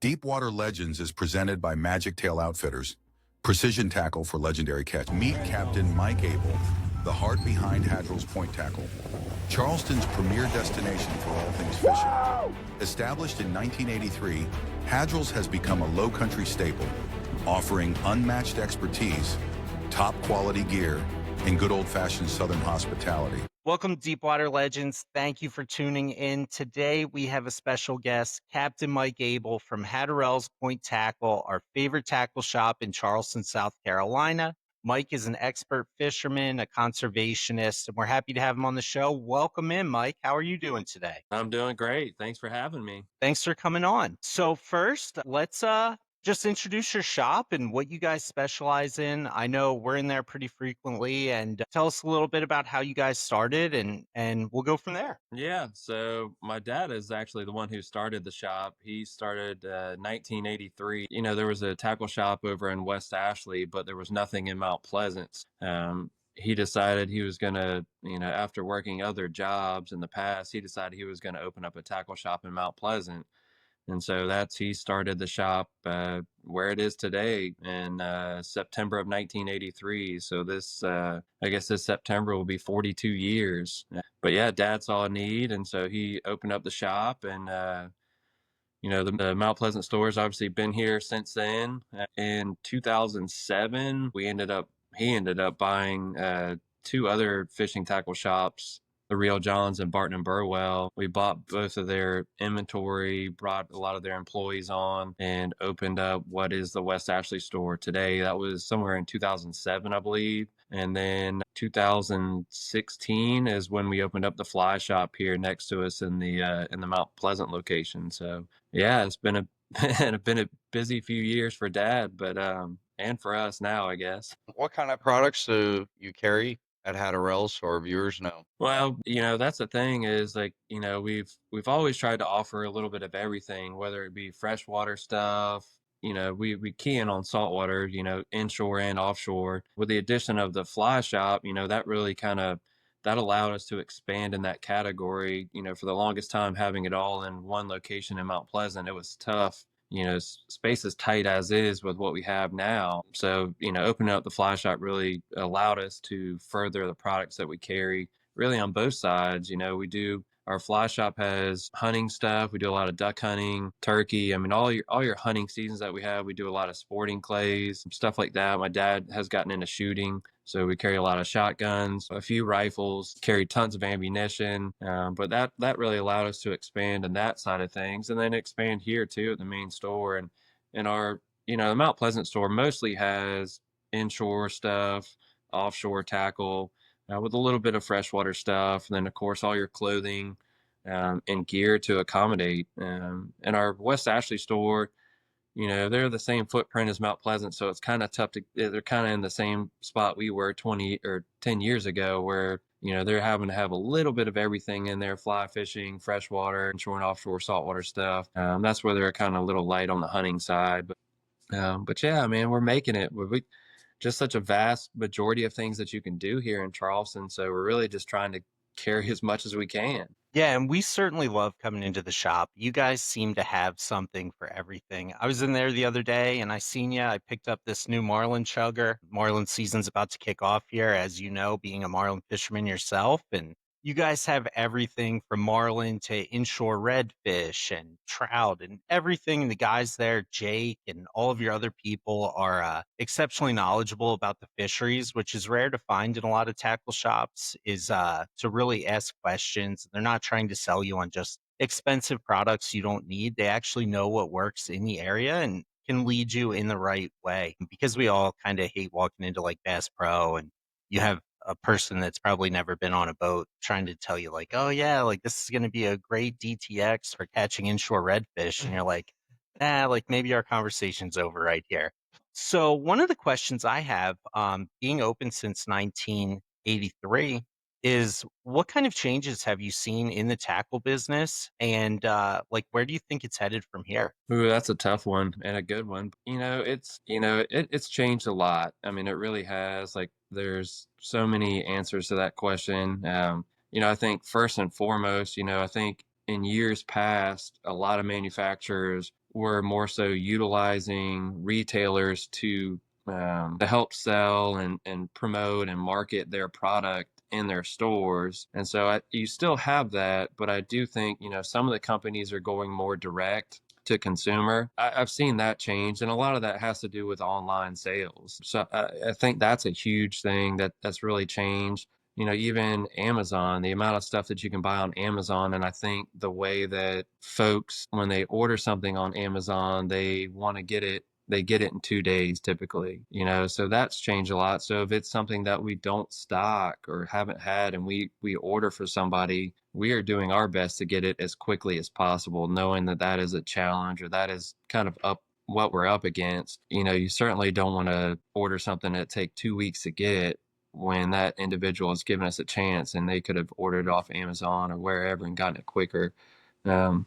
Deepwater Legends is presented by Magic Tail Outfitters. Precision tackle for legendary catch. Meet Captain Mike Abel, the heart behind Haddrell's point tackle. Charleston's premier destination for all things fishing. Established in 1983, Haddrells has become a low-country staple, offering unmatched expertise, top-quality gear, and good old-fashioned Southern hospitality. Welcome to Deepwater Legends. Thank you for tuning in. Today, we have a special guest, Captain Mike Abel from Hattarell's Point Tackle, our favorite tackle shop in Charleston, South Carolina. Mike is an expert fisherman, a conservationist, and we're happy to have him on the show. Welcome in, Mike. How are you doing today? I'm doing great. Thanks for having me. Thanks for coming on. So first, let's just introduce your shop and what you guys specialize in. I know we're in there pretty frequently, and tell us a little bit about how you guys started, and we'll go from there. Yeah, so my dad is actually the one who started the shop. He started 1983. There was a tackle shop over in West Ashley, but there was nothing in Mount Pleasant. He decided he was going to, after working other jobs in the past, he decided he was going to open up a tackle shop in Mount Pleasant. And so he started the shop where it is today in September of 1983. So I guess this September will be 42 years. But yeah, Dad saw a need, and so he opened up the shop. And, the Mount Pleasant store has obviously been here since then. In 2007, he ended up buying two other fishing tackle shops, the Real Johns and Barton and Burwell. We bought both of their inventory, brought a lot of their employees on, and opened up what is the West Ashley store today. That was somewhere in 2007, I believe. And then 2016 is when we opened up the fly shop here next to us in the Mount Pleasant location. So yeah, it's been a busy few years for Dad, but and for us now, I guess. What kind of products do you carry at Hattarells, so our viewers know? Well, that's the thing is we've always tried to offer a little bit of everything, whether it be freshwater stuff. We key in on saltwater, inshore and offshore. With the addition of the fly shop, that really that allowed us to expand in that category. For the longest time, having it all in one location in Mount Pleasant, it was tough. Space is tight as is with what we have now. So, opening up the fly shop really allowed us to further the products that we carry really on both sides. Our fly shop has hunting stuff. We do a lot of duck hunting, turkey. I mean, all your hunting seasons that we have, we do a lot of sporting clays, stuff like that. My dad has gotten into shooting, so we carry a lot of shotguns, a few rifles, carry tons of ammunition. But that really allowed us to expand in that side of things, and then expand here too at the main store. And our, the Mount Pleasant store mostly has inshore stuff, offshore tackle, with a little bit of freshwater stuff, and then of course all your clothing and gear to accommodate. And our West Ashley store, they're the same footprint as Mount Pleasant, so it's kind of tough they're kind of in the same spot we were 20 or 10 years ago, where they're having to have a little bit of everything in there: fly fishing, freshwater, inshore and offshore saltwater stuff. That's where they're kind of a little light on the hunting side, but yeah, man, we're making it. We just such a vast majority of things that you can do here in Charleston. So we're really just trying to carry as much as we can. Yeah, and we certainly love coming into the shop. You guys seem to have something for everything. I was in there the other day and I seen you. I picked up this new marlin chugger. Marlin season's about to kick off here, as you know, being a marlin fisherman yourself. And you guys have everything from marlin to inshore redfish and trout and everything. The guys there, Jake and all of your other people, are exceptionally knowledgeable about the fisheries, which is rare to find in a lot of tackle shops, is to really ask questions. They're not trying to sell you on just expensive products you don't need. They actually know what works in the area and can lead you in the right way. Because we all kind of hate walking into like Bass Pro and you have a person that's probably never been on a boat trying to tell you like, oh yeah, like this is going to be a great DTX for catching inshore redfish. And you're like, like maybe our conversation's over right here. So one of the questions I have, being open since 1983, is what kind of changes have you seen in the tackle business, and where do you think it's headed from here? Ooh, that's a tough one and a good one. It's changed a lot. I mean, it really has. Like, there's so many answers to that question. I think first and foremost, I think in years past, a lot of manufacturers were more so utilizing retailers to help sell and promote and market their product in their stores. And so you still have that, but I do think, some of the companies are going more direct to consumer. I've seen that change, and a lot of that has to do with online sales. So I think that's a huge thing that's really changed. Even Amazon, the amount of stuff that you can buy on Amazon. And I think the way that folks, when they order something on Amazon, they want to get it, they get it in 2 days typically, so that's changed a lot. So if it's something that we don't stock or haven't had and we order for somebody, we are doing our best to get it as quickly as possible, knowing that that is a challenge or that is kind of up what we're up against. You certainly don't want to order something that take 2 weeks to get when that individual has given us a chance and they could have ordered it off Amazon or wherever and gotten it quicker. Um,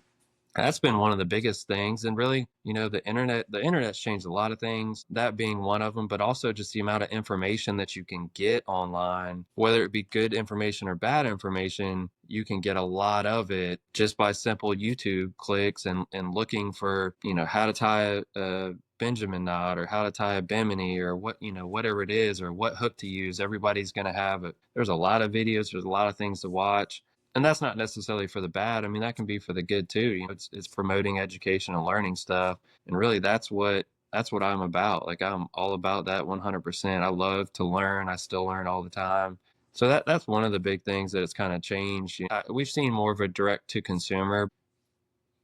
that's been one of the biggest things. And really, the internet's changed a lot of things, that being one of them, but also just the amount of information that you can get online, whether it be good information or bad information. You can get a lot of it just by simple YouTube clicks and looking for, how to tie a Benjamin knot or how to tie a bimini or whatever it is, or what hook to use. Everybody's going to have it. There's a lot of videos, there's a lot of things to watch. And that's not necessarily for the bad. I mean, that can be for the good too. It's promoting education and learning stuff. And really that's what I'm about. Like, I'm all about that 100%. I love to learn. I still learn all the time. So that's one of the big things that it's kind of changed. We've seen more of a direct to consumer,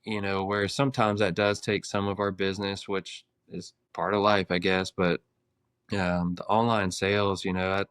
where sometimes that does take some of our business, which is part of life, I guess. But the online sales,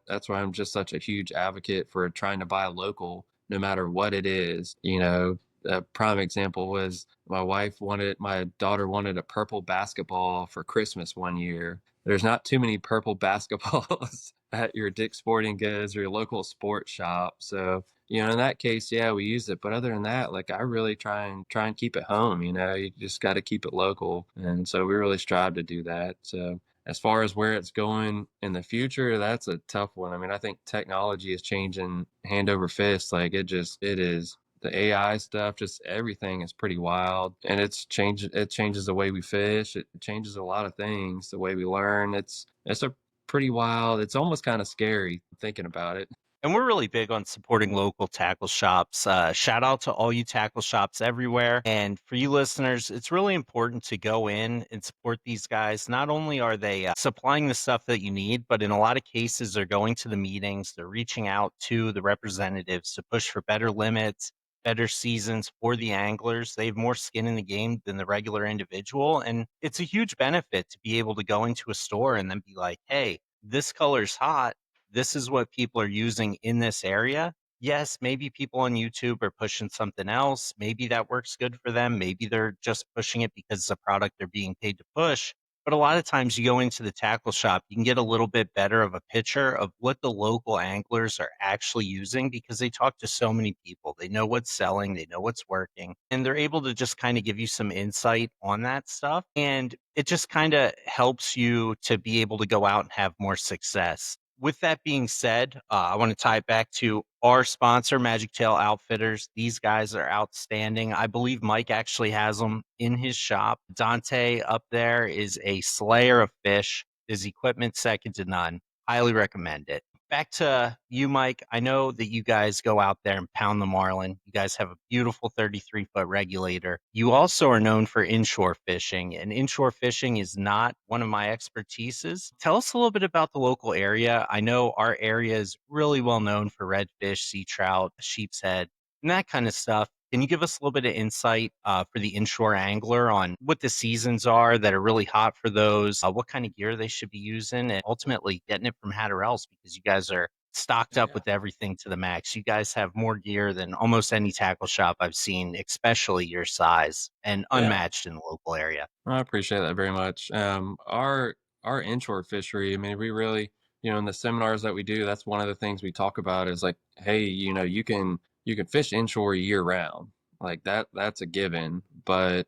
that's why I'm just such a huge advocate for trying to buy local, no matter what it is. A prime example was my daughter wanted a purple basketball for Christmas one year. There's not too many purple basketballs at your Dick's Sporting Goods or your local sports shop. So, in that case, yeah, we use it. But other than that, like, I really try and keep it home. You just got to keep it local. And so we really strive to do that. So as far as where it's going in the future, that's a tough one. I mean, I think technology is changing hand over fist. Like, it is. The AI stuff, just everything is pretty wild, and it changes the way we fish. It changes a lot of things, the way we learn. It's a pretty wild. It's almost kind of scary thinking about it. And we're really big on supporting local tackle shops. Shout out to all you tackle shops everywhere. And for you listeners, it's really important to go in and support these guys. Not only are they supplying the stuff that you need, but in a lot of cases, they're going to the meetings, they're reaching out to the representatives to push for better limits, better seasons for the anglers. They have more skin in the game than the regular individual. And it's a huge benefit to be able to go into a store and then be like, hey, this color's hot, this is what people are using in this area. Yes, maybe people on YouTube are pushing something else. Maybe that works good for them. Maybe they're just pushing it because it's a product they're being paid to push. But a lot of times you go into the tackle shop, you can get a little bit better of a picture of what the local anglers are actually using because they talk to so many people. They know what's selling, they know what's working, and they're able to just kind of give you some insight on that stuff. And it just kind of helps you to be able to go out and have more success. With that being said, I want to tie it back to our sponsor, Magic Tail Outfitters. These guys are outstanding. I believe Mike actually has them in his shop. Dante up there is a slayer of fish. His equipment second to none. Highly recommend it. Back to you, Mike. I know that you guys go out there and pound the marlin. You guys have a beautiful 33-foot regulator. You also are known for inshore fishing, and inshore fishing is not one of my expertises. Tell us a little bit about the local area. I know our area is really well known for redfish, sea trout, sheep's head, and that kind of stuff. Can you give us a little bit of insight for the inshore angler on what the seasons are that are really hot for those, what kind of gear they should be using, and ultimately getting it from Hattarells because you guys are stocked up with everything to the max. You guys have more gear than almost any tackle shop I've seen, especially your size and Yeah, unmatched in the local area. I appreciate that very much. Our inshore fishery, I mean, we really, in the seminars that we do, that's one of the things we talk about is like, hey, you can fish inshore year round. Like that's a given, but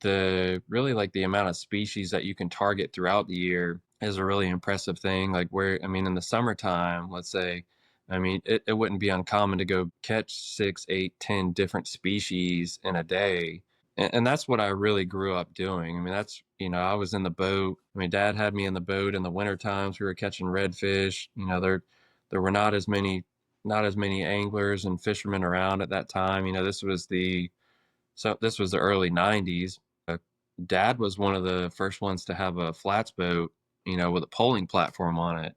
the amount of species that you can target throughout the year is a really impressive thing. Like, where, I mean, in the summertime, let's say I mean, it wouldn't be uncommon to go catch 6, 8, 10 different species in a day. And that's what I really grew up doing. I mean, that's, I was in the boat. I mean, dad had me in the boat in the winter times. We were catching redfish. There were not as many anglers and fishermen around at that time. This was the early 90s. Dad was one of the first ones to have a flats boat, with a polling platform on it.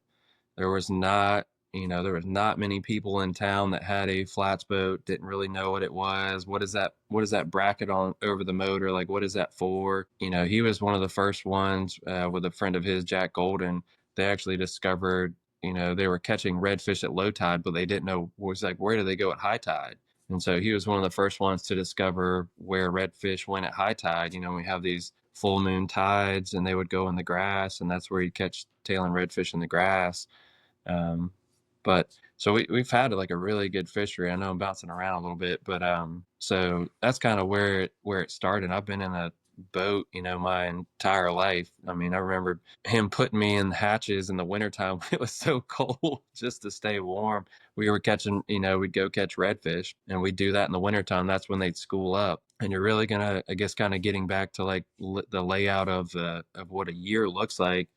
There was not, there was not many people in town that had a flats boat, didn't really know what it was. What is that bracket on over the motor? Like, what is that for? He was one of the first ones, with a friend of his, Jack Golden. They actually discovered, they were catching redfish at low tide, but they didn't know, was like, where do they go at high tide? And so he was one of the first ones to discover where redfish went at high tide. We have these full moon tides, and they would go in the grass, and that's where you'd catch tail and redfish in the grass. um, but so we've had like a really good fishery. I know I'm bouncing around a little bit, but so that's kind of where it started. I've been in a boat, my entire life. I mean, I remember him putting me in the hatches in the wintertime when it was so cold just to stay warm. We were catching, we'd go catch redfish, and we'd do that in the wintertime. That's when they'd school up. And you're really gonna, I guess, kind of getting back to like the layout of what a year looks like.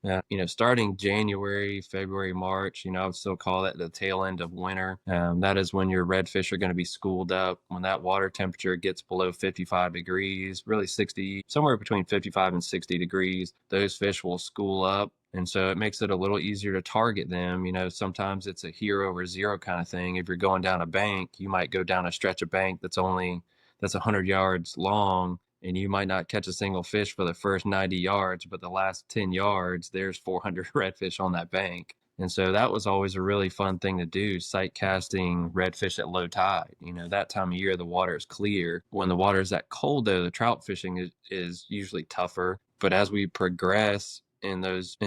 Yeah, starting January, February, March, I would still call that the tail end of winter. That is when your redfish are going to be schooled up. When that water temperature gets below 55 degrees, really 60, somewhere between 55 and 60 degrees, those fish will school up. And so it makes it a little easier to target them. Sometimes it's a here over zero kind of thing. If you're going down a bank, you might go down a stretch of bank that's 100 yards long, and you might not catch a single fish for the first 90 yards, but the last 10 yards, there's 400 redfish on that bank. And so that was always a really fun thing to do, sight casting redfish at low tide. That time of year, the water is clear. When the water is that cold, though, the trout fishing is usually tougher. But as we progress in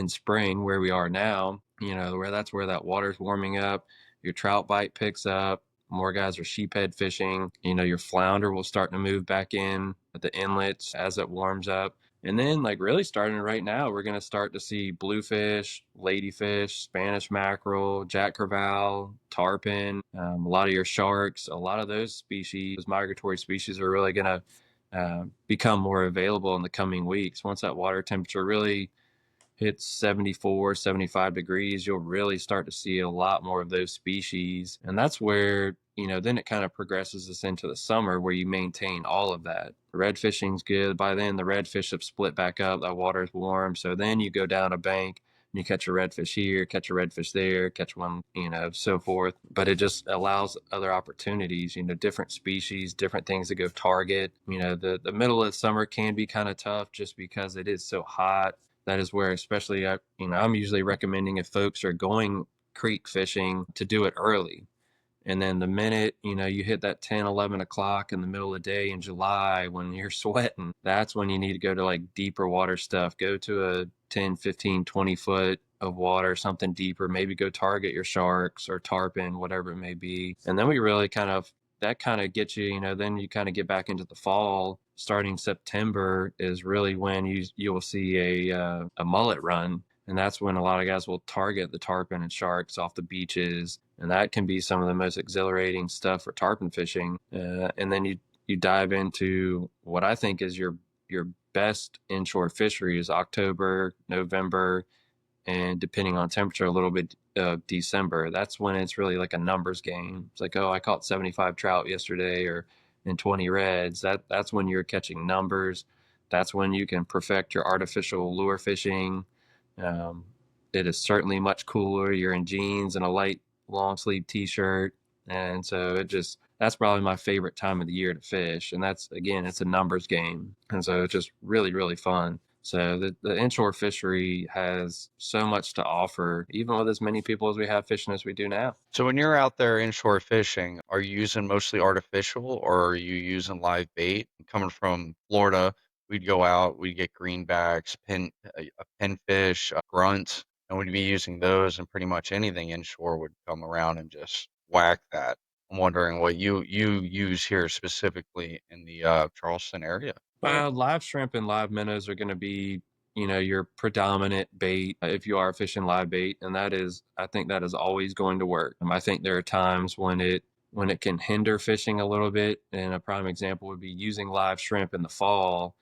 spring, where we are now, where that water's warming up, your trout bite picks up, more guys are sheephead fishing. Your flounder will start to move back in at the inlets as it warms up. And then, like, really starting right now, we're going to start to see bluefish, ladyfish, Spanish mackerel, jack crevalle, tarpon, a lot of your sharks. A lot of those species, those migratory species, are really going to become more available in the coming weeks. Once that water temperature really hits 74, 75 degrees, you'll really start to see a lot more of those species. And that's where, then it kind of progresses us into the summer, where you maintain all of that. Red fishing's good. By then, the redfish have split back up. That water's warm. So then you go down a bank and you catch a redfish here, catch a redfish there, catch one, so forth. But it just allows other opportunities, different species, different things to go target. The middle of the summer can be kind of tough just because it is so hot. That is where, especially, I'm usually recommending, if folks are going creek fishing, to do it early. And then the minute, you hit that 10, 11 o'clock in the middle of the day in July, when you're sweating, that's when you need to go to like deeper water stuff. Go to a 10, 15, 20 foot of water, something deeper. Maybe go target your sharks or tarpon, whatever it may be. And then that kind of gets you, then you kind of get back into the fall. Starting September is really when you will see a mullet run. And that's when a lot of guys will target the tarpon and sharks off the beaches. And that can be some of the most exhilarating stuff for tarpon fishing. And then you dive into what I think is your best inshore fishery is October, November, and depending on temperature, a little bit of December. That's when it's really like a numbers game. It's like, oh, I caught 75 trout yesterday, or in 20 reds. That's when you're catching numbers. That's when you can perfect your artificial lure fishing. Um, it is certainly much cooler. You're in jeans and a light long sleeve t-shirt. And so that's probably my favorite time of the year to fish. And that's, again, it's a numbers game. And so it's just really, really fun. So the inshore fishery has so much to offer, even with as many people as we have fishing as we do now. So when you're out there inshore fishing, are you using mostly artificial, or are you using live bait? Coming from Florida, we'd go out, we'd get greenbacks, a pinfish, grunts, and we'd be using those, and pretty much anything inshore would come around and just whack that. I'm wondering what you use here specifically in the Charleston area. Live shrimp and live minnows are going to be your predominant bait if you are fishing live bait, and I think that is always going to work. I think there are times when it can hinder fishing a little bit, and a prime example would be using live shrimp in the fall.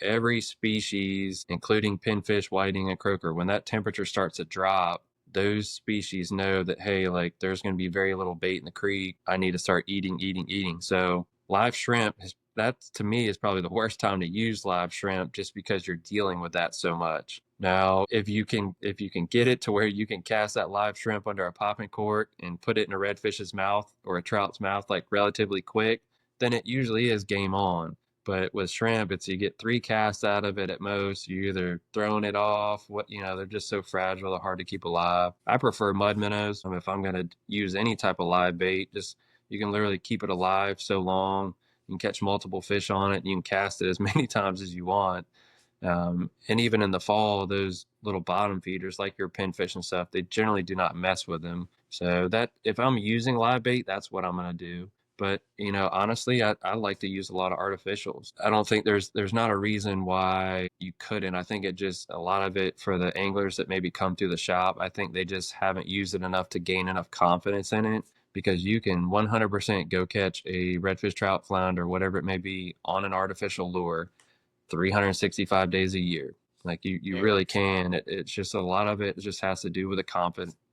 Every species, including pinfish, whiting, and croaker, when that temperature starts to drop, those species know that, hey, like there's going to be very little bait in the creek. I need to start eating, eating, eating. So live shrimp that to me is probably the worst time to use live shrimp, just because you're dealing with that so much. Now, if you can get it to where you can cast that live shrimp under a popping cork and put it in a redfish's mouth or a trout's mouth like relatively quick, then it usually is game on. But with shrimp, it's you get 3 casts out of it at most. You're either throwing it off, they're just so fragile, they're hard to keep alive. I prefer mud minnows. If I'm going to use any type of live bait, just you can literally keep it alive so long. You can catch multiple fish on it. And you can cast it as many times as you want. And even in the fall, those little bottom feeders, like your pinfish and stuff, they generally do not mess with them. So that if I'm using live bait, that's what I'm going to do. But honestly, I like to use a lot of artificials. I don't think there's not a reason why you couldn't. I think it just a lot of it for the anglers that maybe come through the shop. I think they just haven't used it enough to gain enough confidence in it, because you can 100% go catch a redfish, trout, flounder, whatever it may be, on an artificial lure 365 days a year. Like you really can. It's just a lot of it just has to do with the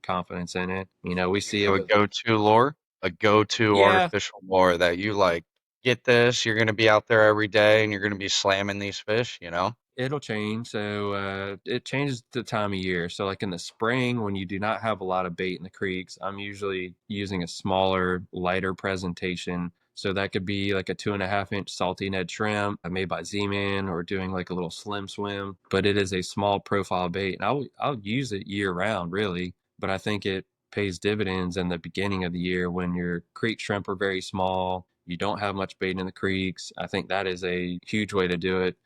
confidence in it. We see it So a with, go-to lure, a go-to yeah, artificial lure that you like. Get this, you're gonna be out there every day and you're gonna be slamming these fish, you know? it'll change. So it changes the time of year. So like in the spring, when you do not have a lot of bait in the creeks, I'm usually using a smaller, lighter presentation. So that could be like a 2.5-inch salty Ned shrimp made by Z-Man, or doing like a little slim swim. But it is a small profile bait, and I'll use it year round, really. But I think it pays dividends in the beginning of the year when your creek shrimp are very small. You don't have much bait in the creeks. I think that is a huge way to do it.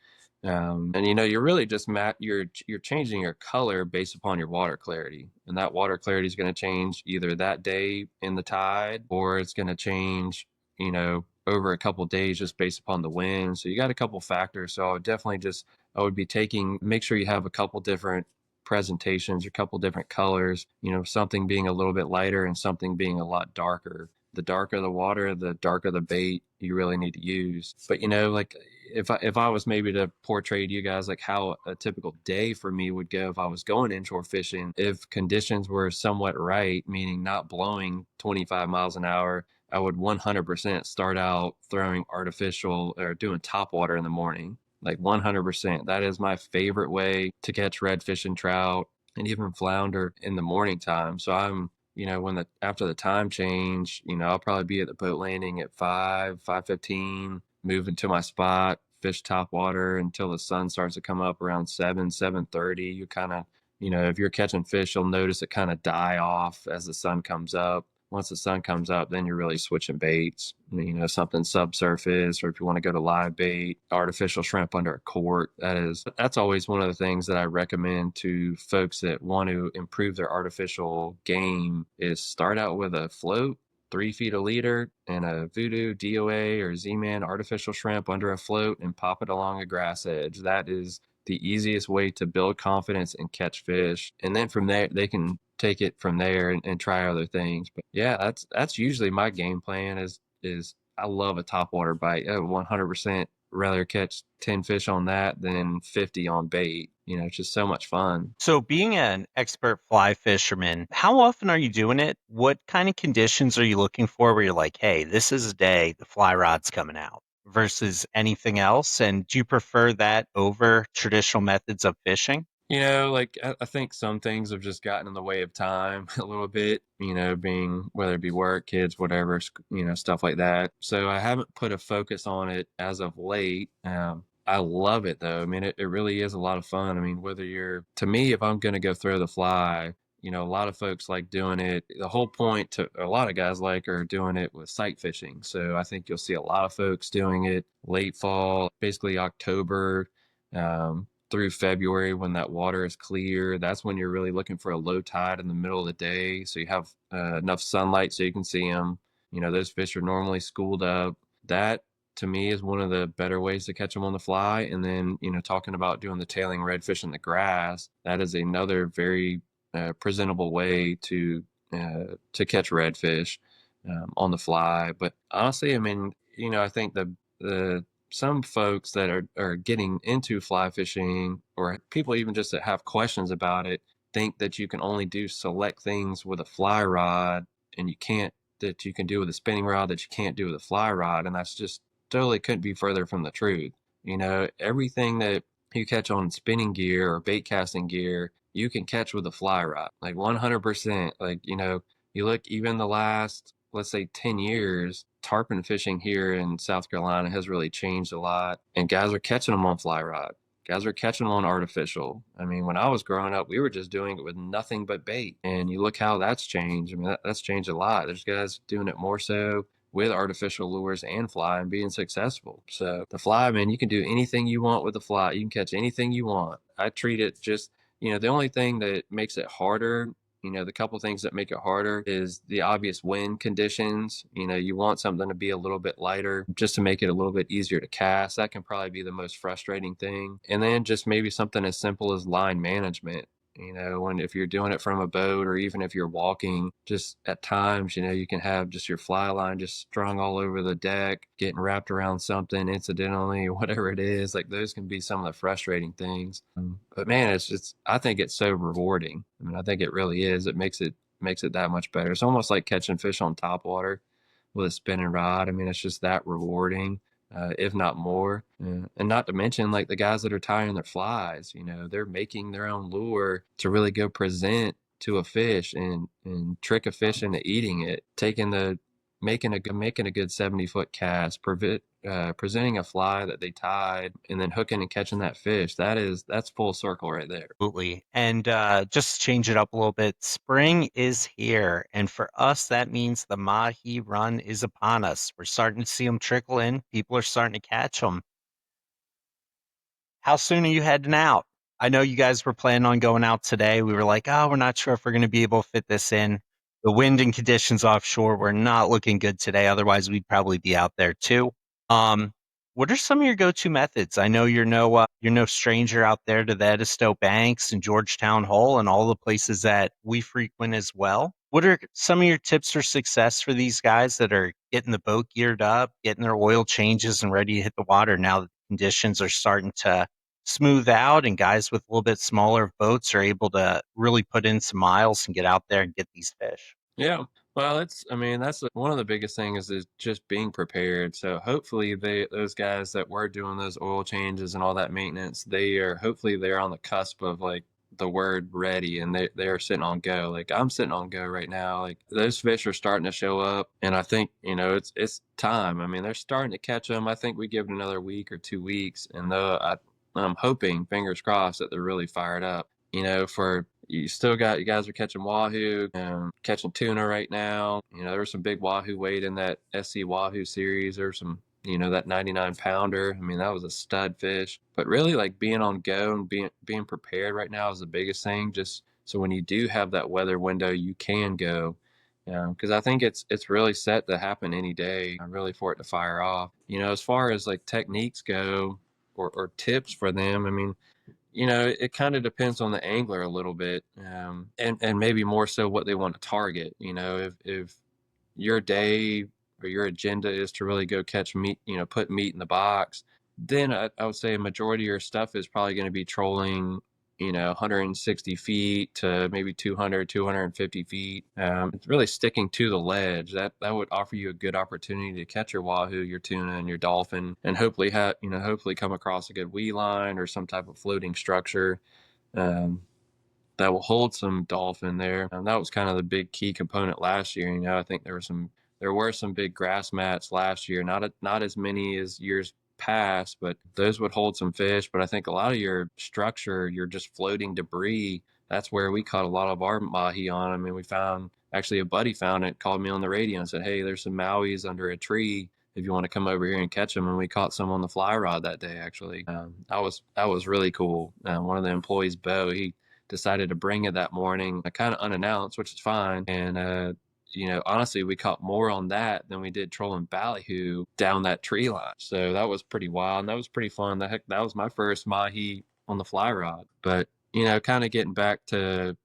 And you're really just you're changing your color based upon your water clarity, and that water clarity is going to change either that day in the tide, or it's going to change over a couple days just based upon the wind. So you got a couple factors. So I would be make sure you have a couple different presentations, a couple different colors, something being a little bit lighter and something being a lot darker. The darker the water, the darker the bait you really need to use. But like if I was maybe to portray to you guys like how a typical day for me would go if I was going inshore fishing, if conditions were somewhat right, meaning not blowing 25 miles an hour, I would 100% start out throwing artificial or doing top water in the morning. Like 100%. That is my favorite way to catch redfish and trout and even flounder in the morning time. So I'm after the time change, I'll probably be at the boat landing at 5:15, moving to my spot, fish top water until the sun starts to come up around 7:30. You kind of, if you're catching fish, you'll notice it kind of die off as the sun comes up. Once the sun comes up, then you're really switching baits, something subsurface, or if you want to go to live bait, artificial shrimp under a cork. That's always one of the things that I recommend to folks that want to improve their artificial game is start out with a float, 3 feet a leader, and a Voodoo, DOA, or Z-Man artificial shrimp under a float, and pop it along a grass edge. That is the easiest way to build confidence and catch fish. And then from there, they can take it from there and try other things. But yeah, that's usually my game plan is I love a topwater bite. I would 100% rather catch 10 fish on that than 50 on bait. It's just so much fun. So, being an expert fly fisherman, how often are you doing it? What kind of conditions are you looking for where you're like, hey, this is a day the fly rod's coming out versus anything else? And do you prefer that over traditional methods of fishing? Like I think some things have just gotten in the way of time a little bit, being whether it be work, kids, whatever, stuff like that. So I haven't put a focus on it as of late. I love it though. I mean, it really is a lot of fun. I mean, to me, if I'm going to go throw the fly, a lot of folks like doing it. The whole point to a lot of guys are doing it with sight fishing. So I think you'll see a lot of folks doing it late fall, basically October. Through February when that water is clear. That's when you're really looking for a low tide in the middle of the day. So you have enough sunlight so you can see them. Those fish are normally schooled up. That to me is one of the better ways to catch them on the fly. And then, talking about doing the tailing redfish in the grass, that is another very presentable way to catch redfish on the fly. But honestly, I mean, I think the some folks that are getting into fly fishing, or people even just that have questions about it, think that you can only do select things with a fly rod, and that you can do with a spinning rod that you can't do with a fly rod. And that's just totally couldn't be further from the truth. Everything that you catch on spinning gear or bait casting gear, you can catch with a fly rod, like 100%. Like, you look even the last, let's say 10 years, tarpon fishing here in South Carolina has really changed a lot, and guys are catching them on fly rod. Guys are catching them on artificial. I mean, when I was growing up, we were just doing it with nothing but bait. And you look how that's changed. I mean, that's changed a lot. There's guys doing it more so with artificial lures and fly and being successful. So the fly, man, you can do anything you want with the fly. You can catch anything you want. I treat it just, the only thing that makes it harder, the couple things that make it harder is the obvious wind conditions. You want something to be a little bit lighter just to make it a little bit easier to cast. That can probably be the most frustrating thing. And then just maybe something as simple as line management. If you're doing it from a boat, or even if you're walking, just at times, you can have just your fly line just strung all over the deck, getting wrapped around something incidentally, or whatever it is. Like, those can be some of the frustrating things. But man, I think it's so rewarding. I mean, I think it really is. It makes it that much better. It's almost like catching fish on top water with a spinning rod. I mean, it's just that rewarding. If not more. And not to mention, like, the guys that are tying their flies, they're making their own lure to really go present to a fish and trick a fish into eating it, making a good 70-foot cast, presenting a fly that they tied, and then hooking and catching that fish. That's full circle right there. Absolutely. And just to change it up a little bit, spring is here. And for us, that means the Mahi Run is upon us. We're starting to see them trickle in. People are starting to catch them. How soon are you heading out? I know you guys were planning on going out today. We were like, oh, we're not sure if we're going to be able to fit this in. The wind and conditions offshore were not looking good today. Otherwise, we'd probably be out there too. What are some of your go-to methods? I know you're no stranger out there to the Edisto Banks and Georgetown Hole and all the places that we frequent as well. What are some of your tips for success for these guys that are getting the boat geared up, getting their oil changes and ready to hit the water now that the conditions are starting to smooth out and guys with a little bit smaller boats are able to really put in some miles and get out there and get these fish? Yeah. Well, that's one of the biggest things is just being prepared. So hopefully those guys that were doing those oil changes and all that maintenance, hopefully they're on the cusp of, like, the word ready, and they are sitting on go. Like, I'm sitting on go right now. Like, those fish are starting to show up, and I think, it's time. I mean, they're starting to catch them. I think we give it another week or 2 weeks, and I'm hoping, fingers crossed, that they're really fired up. You guys are catching wahoo and catching tuna right now. There was some big wahoo weight in that SC Wahoo series. There's some, that 99 pounder. I mean, that was a stud fish. But really, like, being on go and being prepared right now is the biggest thing. Just so when you do have that weather window, you can go. Because I think it's really set to happen any day, really, for it to fire off. As far as, like, techniques go, or tips for them, I mean, it kind of depends on the angler a little bit, and maybe more so what they want to target. If your day or your agenda is to really go catch meat, put meat in the box, then I would say a majority of your stuff is probably going to be trolling, 160 feet to maybe 200, 250 feet. It's really sticking to the ledge. That would offer you a good opportunity to catch your wahoo, your tuna, and your dolphin, and hopefully hopefully come across a good weed line or some type of floating structure um, that will hold some dolphin there. And that was kind of the big key component last year. I think there were some big grass mats last year, not as many as years past, but those would hold some fish. But I think a lot of your structure, you're just floating debris. That's where we caught a lot of our mahi on. I mean, actually a buddy found it, called me on the radio and said, hey, there's some mauis under a tree if you want to come over here and catch them. And we caught some on the fly rod that day, actually. That was really cool. One of the employees, Bo, he decided to bring it that morning, kind of unannounced, which is fine. And honestly, we caught more on that than we did trolling ballyhoo down that tree line. So that was pretty wild, and that was pretty fun. That was my first mahi on the fly rod. But kind of getting back to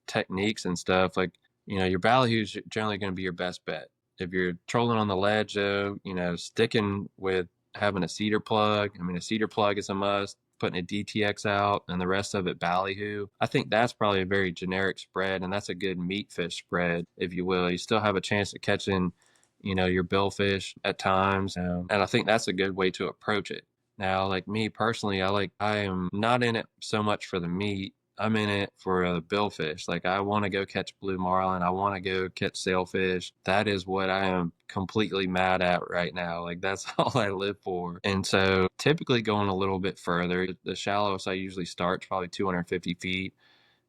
techniques and stuff, like your ballyhoo's generally going to be your best bet. If you're trolling on the ledge, though, sticking with having a cedar plug. I mean, a cedar plug is a must. Putting a DTX out and the rest of it ballyhoo. I think that's probably a very generic spread, and that's a good meat fish spread, if you will. You still have a chance of catching, your billfish at times, and I think that's a good way to approach it. Now, like me personally, I am not in it so much for the meat. I'm in it for the billfish. Like, I want to go catch blue marlin. I want to go catch sailfish. That is what I am completely mad at right now. Like, that's all I live for. And so typically going a little bit further, the shallowest I usually start is probably 250 feet.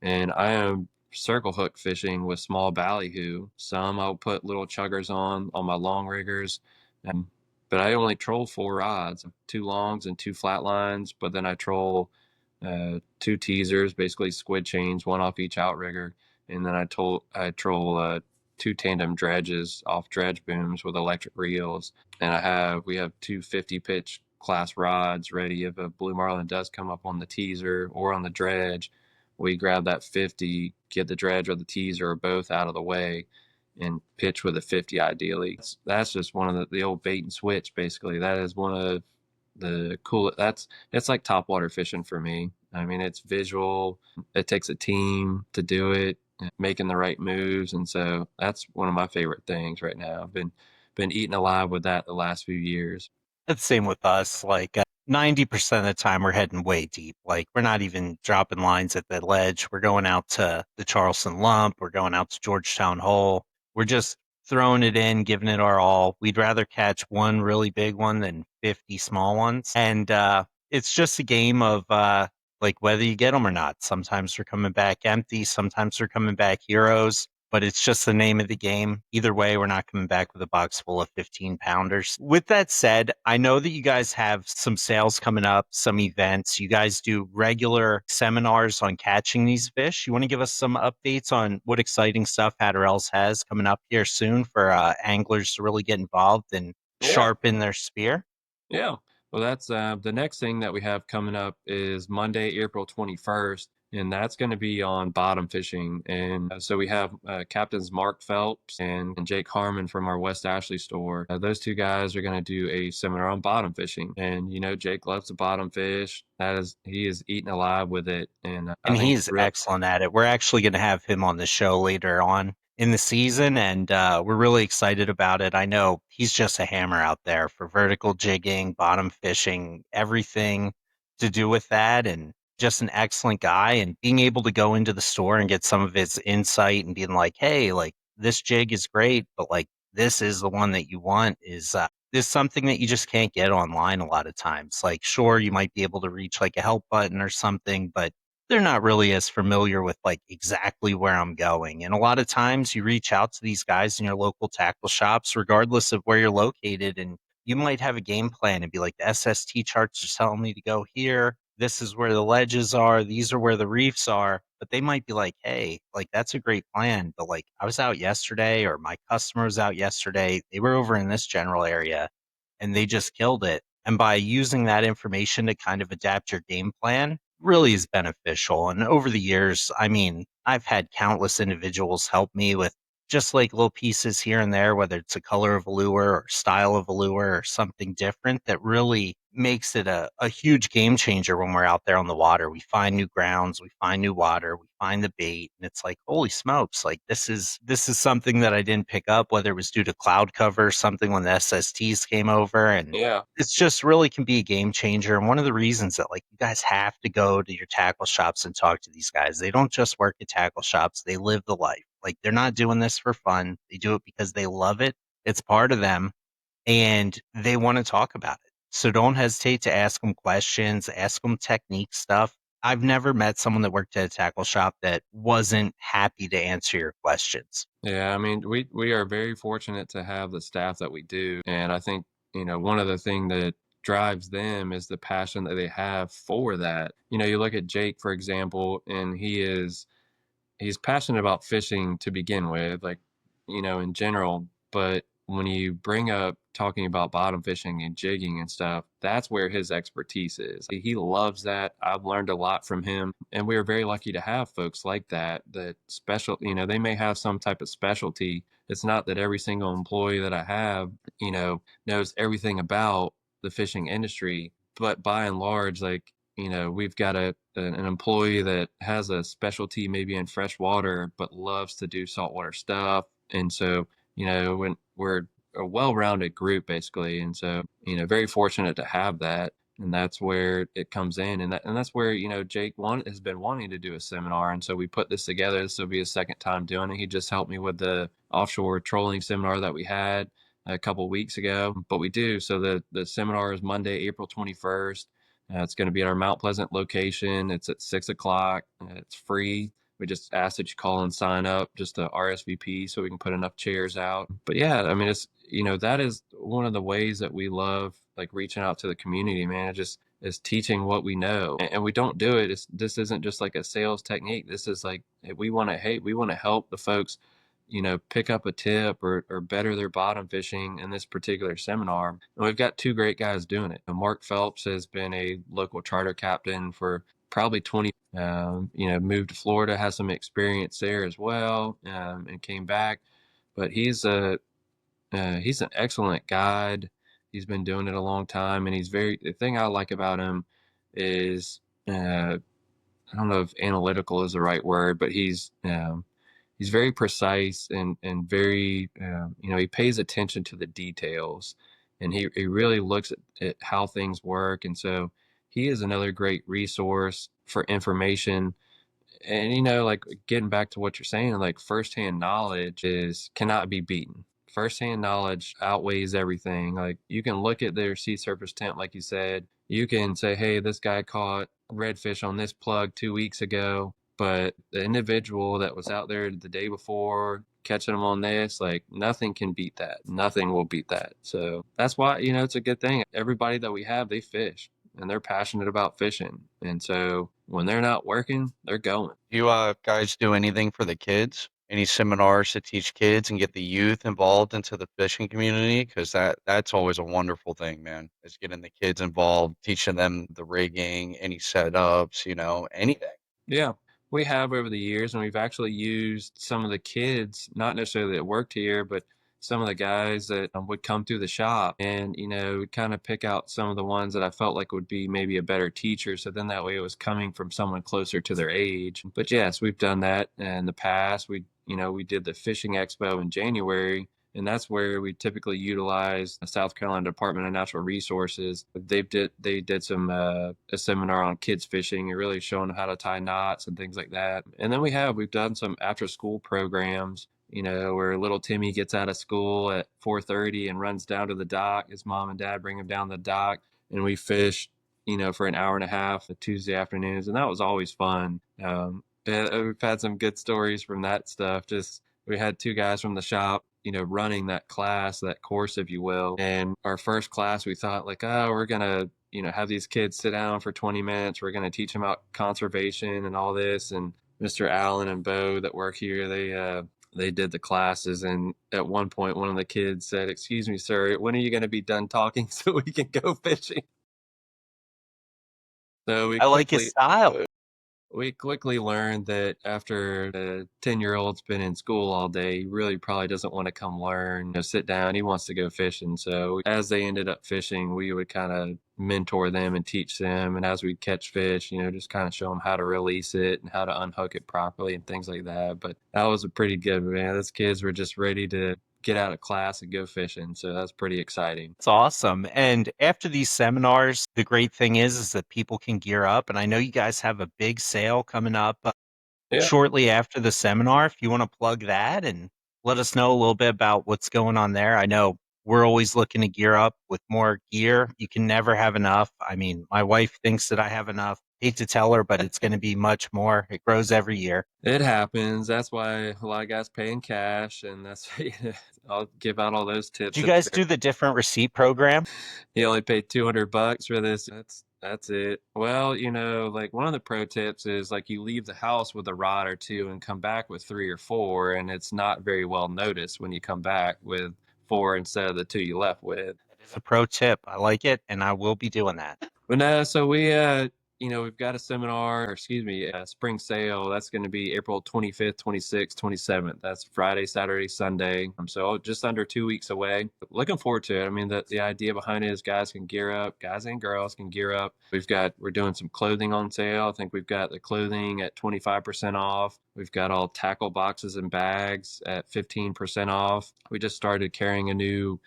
And I am circle hook fishing with small ballyhoo. Some I'll put little chuggers on my long riggers. But I only troll 4 rods, 2 longs and 2 flatlines. But then I troll 2 teasers, basically squid chains, one off each outrigger, and then I troll 2 tandem dredges off dredge booms with electric reels, and we have 250 pitch class rods ready if a blue marlin does come up on the teaser or on the dredge. We grab that 50, get the dredge or the teaser or both out of the way, and pitch with a 50 ideally. That's just one of the old bait and switch. Basically, that is one of the cool. It's like topwater fishing for me. I mean, it's visual. It takes a team to do it, making the right moves, and so that's one of my favorite things right now. I've been eating alive with that the last few years. It's the same with us. Like 90% of the time, we're heading way deep. Like we're not even dropping lines at the ledge. We're going out to the Charleston Lump. We're going out to Georgetown Hole. We're just throwing it in, giving it our all. We'd rather catch one really big one than 50 small ones. And it's just a game of like whether you get them or not. Sometimes they're coming back empty. Sometimes they're coming back heroes. But it's just the name of the game. Either way, we're not coming back with a box full of 15-pounders. With that said, I know that you guys have some sales coming up, some events. You guys do regular seminars on catching these fish. You want to give us some updates on what exciting stuff Hattarells has coming up here soon for anglers to really get involved and sharpen their spear? Yeah. Well, that's the next thing that we have coming up is Monday, April 21st, and that's going to be on bottom fishing. And so we have Captains Mark Phelps and Jake Harmon from our West Ashley store. Those 2 guys are going to do a seminar on bottom fishing. And, Jake loves to bottom fish. He is eating alive with it. And I And think he's excellent at it. We're actually going to have him on the show later on in the season, and we're really excited about it. I know he's just a hammer out there for vertical jigging, bottom fishing, everything to do with that, and just an excellent guy. And being able to go into the store and get some of his insight and being like, hey, like this jig is great, but like this is the one that you want is something that you just can't get online a lot of times. Like, sure, you might be able to reach like a help button or something, but they're not really as familiar with like exactly where I'm going. And a lot of times you reach out to these guys in your local tackle shops, regardless of where you're located, and you might have a game plan and be like, the SST charts are telling me to go here. This is where the ledges are. These are where the reefs are. But they might be like, hey, like that's a great plan. But like I was out yesterday or my customer was out yesterday. They were over in this general area and they just killed it. And by using that information to kind of adapt your game plan really is beneficial. And over the years, I mean, I've had countless individuals help me with just like little pieces here and there, whether it's a color of a lure or style of a lure or something different that really makes it a huge game changer when we're out there on the water. We find new grounds, we find new water, we find the bait, and it's like, holy smokes, like this is something that I didn't pick up, whether it was due to cloud cover or something when the SSTs came over. And Yeah. it's just really can be a game changer. And one of the reasons that like you guys have to go to your tackle shops and talk to these guys. They don't just work at tackle shops, they live the life. Like they're not doing this for fun. They do it because they love it. It's part of them and they want to talk about it. So don't hesitate to ask them questions, ask them technique stuff. I've never met someone that worked at a tackle shop that wasn't happy to answer your questions. Yeah, I mean, we are very fortunate to have the staff that we do, and I think one of the things that drives them is the passion that they have for that. You look at Jake, for example, and he's passionate about fishing to begin with. Like in general. But when you bring up talking about bottom fishing and jigging and stuff, that's where his expertise is. He loves that. I've learned a lot from him. And we're very lucky to have folks like that, they may have some type of specialty. It's not that every single employee that I have, knows everything about the fishing industry, but by and large, we've got an employee that has a specialty maybe in fresh water, but loves to do saltwater stuff. And so, when we're a well-rounded group basically. And so, very fortunate to have that. And that's where it comes in. And that's where, Jake has been wanting to do a seminar. And so we put this together. This will be his second time doing it. He just helped me with the offshore trolling seminar that we had a couple weeks ago. But we do. So the seminar is Monday, April 21st. It's going to be at our Mount Pleasant location. It's at 6:00. It's free. We just ask that you call and sign up just to RSVP so we can put enough chairs out. But yeah, I mean, it's, that is one of the ways that we love like reaching out to the community, man. It just is teaching what we know. And we don't do it. This isn't just like a sales technique. This is like, we want to help the folks, pick up a tip or better their bottom fishing in this particular seminar. And we've got two great guys doing it. Mark Phelps has been a local charter captain for probably 20, moved to Florida, has some experience there as well, and came back. But he's an excellent guide. He's been doing it a long time, and the thing I like about him is, I don't know if analytical is the right word, but he's very precise and very, he pays attention to the details, and he really looks at how things work. And so he is another great resource for information. And, like getting back to what you're saying, like firsthand knowledge cannot be beaten. Firsthand knowledge outweighs everything. Like you can look at their sea surface temp, like you said, you can say, hey, this guy caught redfish on this plug 2 weeks ago. But the individual that was out there the day before catching them on this, like nothing can beat that. Nothing will beat that. So that's why, it's a good thing. Everybody that we have, they fish and they're passionate about fishing. And so when they're not working, they're going. Do you guys do anything for the kids? Any seminars to teach kids and get the youth involved into the fishing community? Because that's always a wonderful thing, man, is getting the kids involved, teaching them the rigging, any setups, anything. Yeah, we have over the years, and we've actually used some of the kids, not necessarily that worked here, but some of the guys that would come through the shop and, kind of pick out some of the ones that I felt like would be maybe a better teacher. So then that way it was coming from someone closer to their age. But yes, we've done that in the past. We did the fishing expo in January, and that's where we typically utilize the South Carolina Department of Natural Resources. They did some a seminar on kids fishing and really showing how to tie knots and things like that. And then we've done some after school programs, where little Timmy gets out of school at 4:30 and runs down to the dock. His mom and dad bring him down the dock, and we fish, for an hour and a half at Tuesday afternoons, and that was always fun. We've had some good stories from that stuff. We had two guys from the shop, running that class, that course, if you will. And our first class, we thought like, oh, we're going to, have these kids sit down for 20 minutes. We're going to teach them about conservation and all this. And Mr. Allen and Bo that work here, they did the classes. And at one point, one of the kids said, "Excuse me, sir, when are you going to be done talking so we can go fishing?" So I like his style. we quickly learned that after a 10-year-old's been in school all day, he really probably doesn't want to come learn, sit down. He wants to go fishing. So as they ended up fishing, we would kind of mentor them and teach them. And as we catch fish, just kind of show them how to release it and how to unhook it properly and things like that. But that was a pretty good, man. Those kids were just ready to get out of class and go fishing. So that's pretty exciting. It's awesome. And after these seminars, the great thing is that people can gear up. And I know you guys have a big sale coming up Yeah. shortly after the seminar. If you want to plug that and let us know a little bit about what's going on there. I know we're always looking to gear up with more gear. You can never have enough. I mean, my wife thinks that I have enough. Hate to tell her, but it's going to be much more. It grows every year. It happens. That's why a lot of guys pay in cash, and that's I'll give out all those tips. Do you guys do the different receipt program? You only pay $200 for this. That's it. Well, like one of the pro tips is like you leave the house with a rod or two and come back with 3 or 4, and it's not very well noticed when you come back with 4 instead of the 2 you left with. That is a pro tip. I like it, and I will be doing that. But no, so we've got a seminar, or excuse me, a spring sale. That's going to be April 25th, 26th, 27th. That's Friday, Saturday, Sunday. So just under 2 weeks away. Looking forward to it. I mean, the idea behind it is guys can gear up, guys and girls can gear up. We're doing some clothing on sale. I think we've got the clothing at 25% off. We've got all tackle boxes and bags at 15% off. We just started carrying a new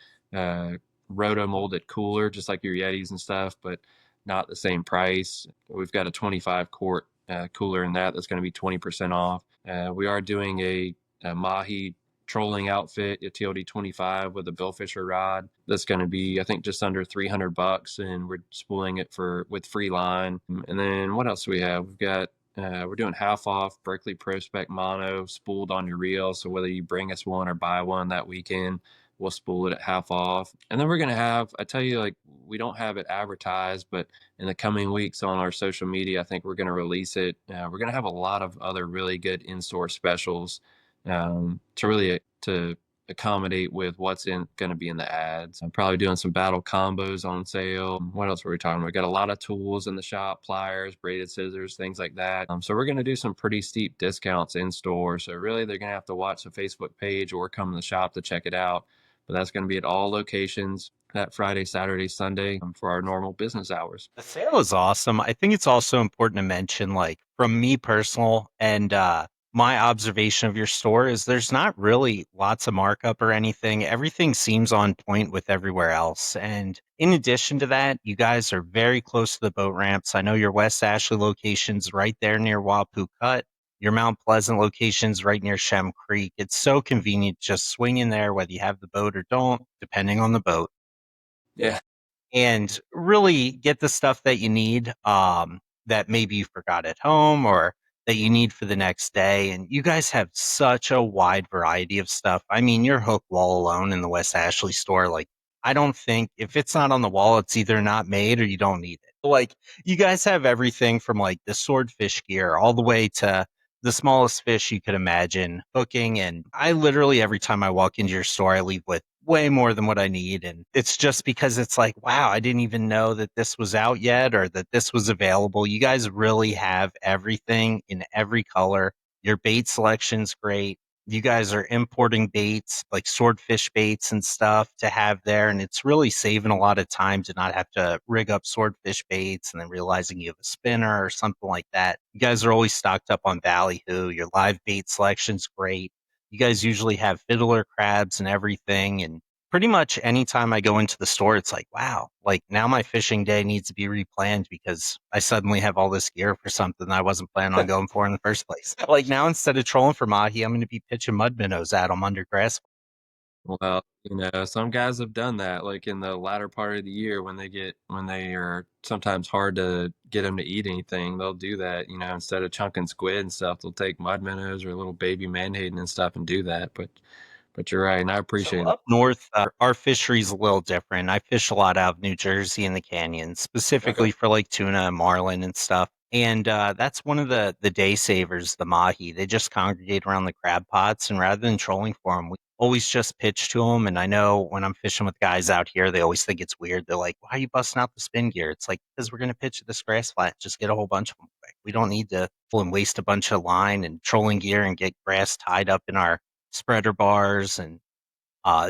roto molded cooler, just like your Yetis and stuff, but not the same price. We've got a 25 quart cooler in that's going to be 20% off. We are doing a Mahi trolling outfit, a TLD 25 with a billfisher rod. That's going to be, I think, just under $300, and we're spooling it with free line. And then what else do we have? We're doing half off Berkeley Pro Spec Mono spooled on your reel. So whether you bring us one or buy one that weekend, we'll spool it at half off. And then we're going to have, I tell you, like, we don't have it advertised, but in the coming weeks on our social media, I think we're going to release it. We're going to have a lot of other really good in-store specials to accommodate with what's going to be in the ads. I'm probably doing some battle combos on sale. What else were we talking about? We got a lot of tools in the shop, pliers, braided scissors, things like that. So we're going to do some pretty steep discounts in store. So really they're going to have to watch the Facebook page or come to the shop to check it out. But that's going to be at all locations that Friday, Saturday, Sunday for our normal business hours. The sale is awesome. I think it's also important to mention, like, from me personal and my observation of your store is there's not really lots of markup or anything. Everything seems on point with everywhere else. And in addition to that, you guys are very close to the boat ramps. I know your West Ashley location's right there near Wapoo Cut. Your Mount Pleasant location's right near Shem Creek. It's so convenient. Just swing in there, whether you have the boat or don't, depending on the boat. Yeah. And really get the stuff that you need, that maybe you forgot at home or that you need for the next day. And you guys have such a wide variety of stuff. I mean, your hook wall alone in the West Ashley store, like, I don't think if it's not on the wall, it's either not made or you don't need it. Like, you guys have everything from like the swordfish gear all the way to the smallest fish you could imagine hooking. And I literally, every time I walk into your store, I leave with way more than what I need. And it's just because it's like, wow, I didn't even know that this was out yet or that this was available. You guys really have everything in every color. Your bait selection's great. You guys are importing baits, like swordfish baits and stuff to have there. And it's really saving a lot of time to not have to rig up swordfish baits and then realizing you have a spinner or something like that. You guys are always stocked up on ballyhoo. Your live bait selection's great. You guys usually have fiddler crabs and everything. And pretty much anytime I go into the store, it's like, wow, like now my fishing day needs to be replanned because I suddenly have all this gear for something I wasn't planning on going for in the first place. Like now, instead of trolling for mahi, I'm going to be pitching mud minnows at them under grass. Well, some guys have done that, like in the latter part of the year when they are sometimes hard to get them to eat anything, they'll do that, instead of chunking squid and stuff, they'll take mud minnows or little baby menhaden and stuff and do that. But you're right, and I appreciate So it. up north, our fishery's a little different. I fish a lot out of New Jersey in the canyons, specifically for like tuna and marlin and stuff. And that's one of the day savers, the mahi. They just congregate around the crab pots, and rather than trolling for them, we always just pitch to them. And I know when I'm fishing with guys out here, they always think it's weird. They're like, "Why are you busting out the spin gear?" It's like, because we're gonna pitch at this grass flat. Just get a whole bunch of them quick. We don't need to pull and waste a bunch of line and trolling gear and get grass tied up in our spreader bars and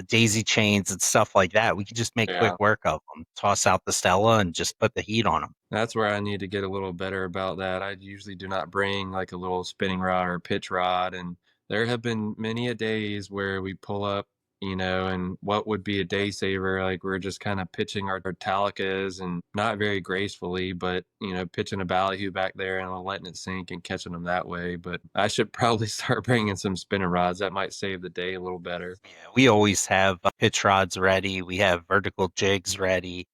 daisy chains and stuff like that. We could just make Yeah. quick work of them, toss out the Stella and just put the heat on them. That's where I need to get a little better about that. I usually do not bring like a little spinning rod or pitch rod. And there have been many a days where we pull up, and what would be a day saver, like we're just kind of pitching our talicas and not very gracefully, but, pitching a ballyhoo back there and letting it sink and catching them that way. But I should probably start bringing some spinning rods. That might save the day a little better. Yeah, we always have pitch rods ready. We have vertical jigs ready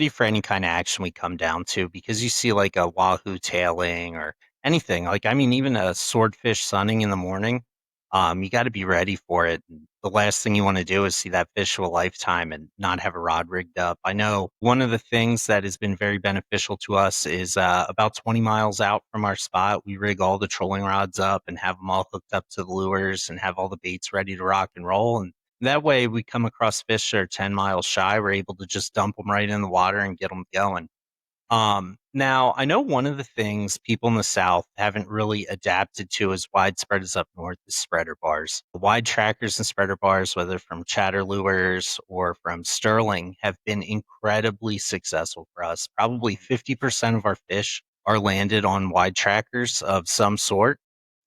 for any kind of action we come down to, because you see like a wahoo tailing or anything. Like, I mean, even a swordfish sunning in the morning, You got to be ready for it. The last thing you want to do is see that fish of a lifetime and not have a rod rigged up. I know one of the things that has been very beneficial to us is about 20 miles out from our spot, we rig all the trolling rods up and have them all hooked up to the lures and have all the baits ready to rock and roll. And that way we come across fish that are 10 miles shy. We're able to just dump them right in the water and get them going. Now I know one of the things people in the South haven't really adapted to as widespread as up north is spreader bars. Wide trackers and spreader bars, whether from chatter lures or from Sterling, have been incredibly successful for us. Probably 50% of our fish are landed on wide trackers of some sort.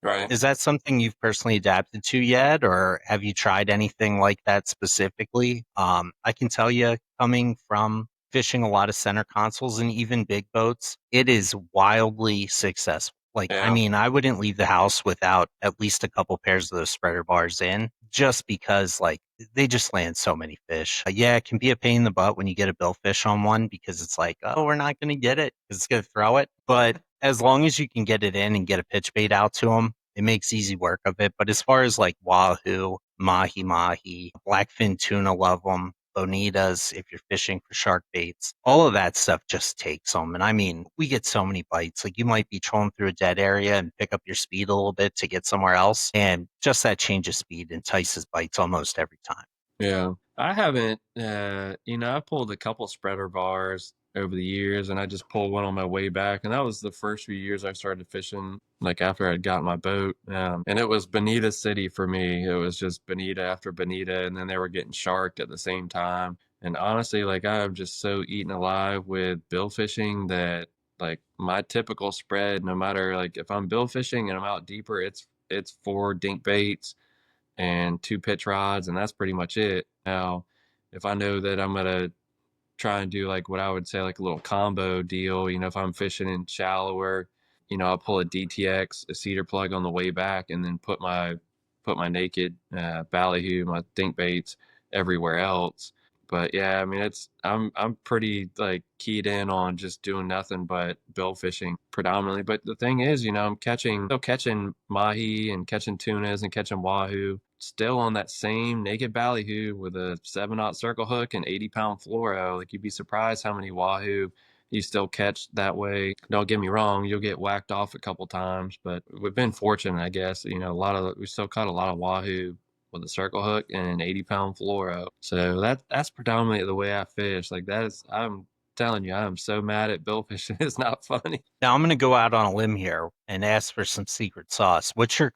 Right. Is that something you've personally adapted to yet, or have you tried anything like that specifically? I can tell you, coming from fishing a lot of center consoles and even big boats, it is wildly successful. Like, I Yeah. mean, I wouldn't leave the house without at least a couple pairs of those spreader bars in, just because, like, they just land so many fish. Yeah, it can be a pain in the butt when you get a billfish on one because it's like, oh, we're not going to get it because it's going to throw it. But as long as you can get it in and get a pitch bait out to them, it makes easy work of it. But as far as like wahoo, mahi-mahi, blackfin tuna, love them, bonitas, if you're fishing for shark baits, all of that stuff just takes them. And I mean, we get so many bites. Like you might be trolling through a dead area and pick up your speed a little bit to get somewhere else. And just that change of speed entices bites almost every time. Yeah. I haven't, I pulled a couple spreader bars over the years, and I just pulled one on my way back. And that was the first few years I started fishing, like after I'd gotten my boat. And it was Bonita City for me. It was just Bonita after Bonita, and then they were getting sharked at the same time. And honestly, like I'm just so eaten alive with bill fishing that like my typical spread, no matter like if I'm bill fishing and I'm out deeper, it's 4 dink baits and 2 pitch rods, and that's pretty much it. Now, if I know that I'm gonna try and do like what I would say like a little combo deal, if I'm fishing in shallower, I'll pull a DTX, a cedar plug on the way back, and then put my naked ballyhoo, my dink baits everywhere else. But yeah, I mean I'm pretty like keyed in on just doing nothing but bill fishing predominantly. But the thing is, I'm still catching mahi and catching tunas and catching wahoo still on that same naked ballyhoo with a 7/0 circle hook and 80-pound fluoro. Like you'd be surprised how many wahoo you still catch that way. Don't get me wrong, you'll get whacked off a couple times, but we've been fortunate, I guess. We still caught a lot of wahoo with a circle hook and an 80-pound fluoro. So that's predominantly the way I fish. Like I'm telling you, I'm so mad at bill fishing. It's not funny. Now I'm going to go out on a limb here and ask for some secret sauce. What's your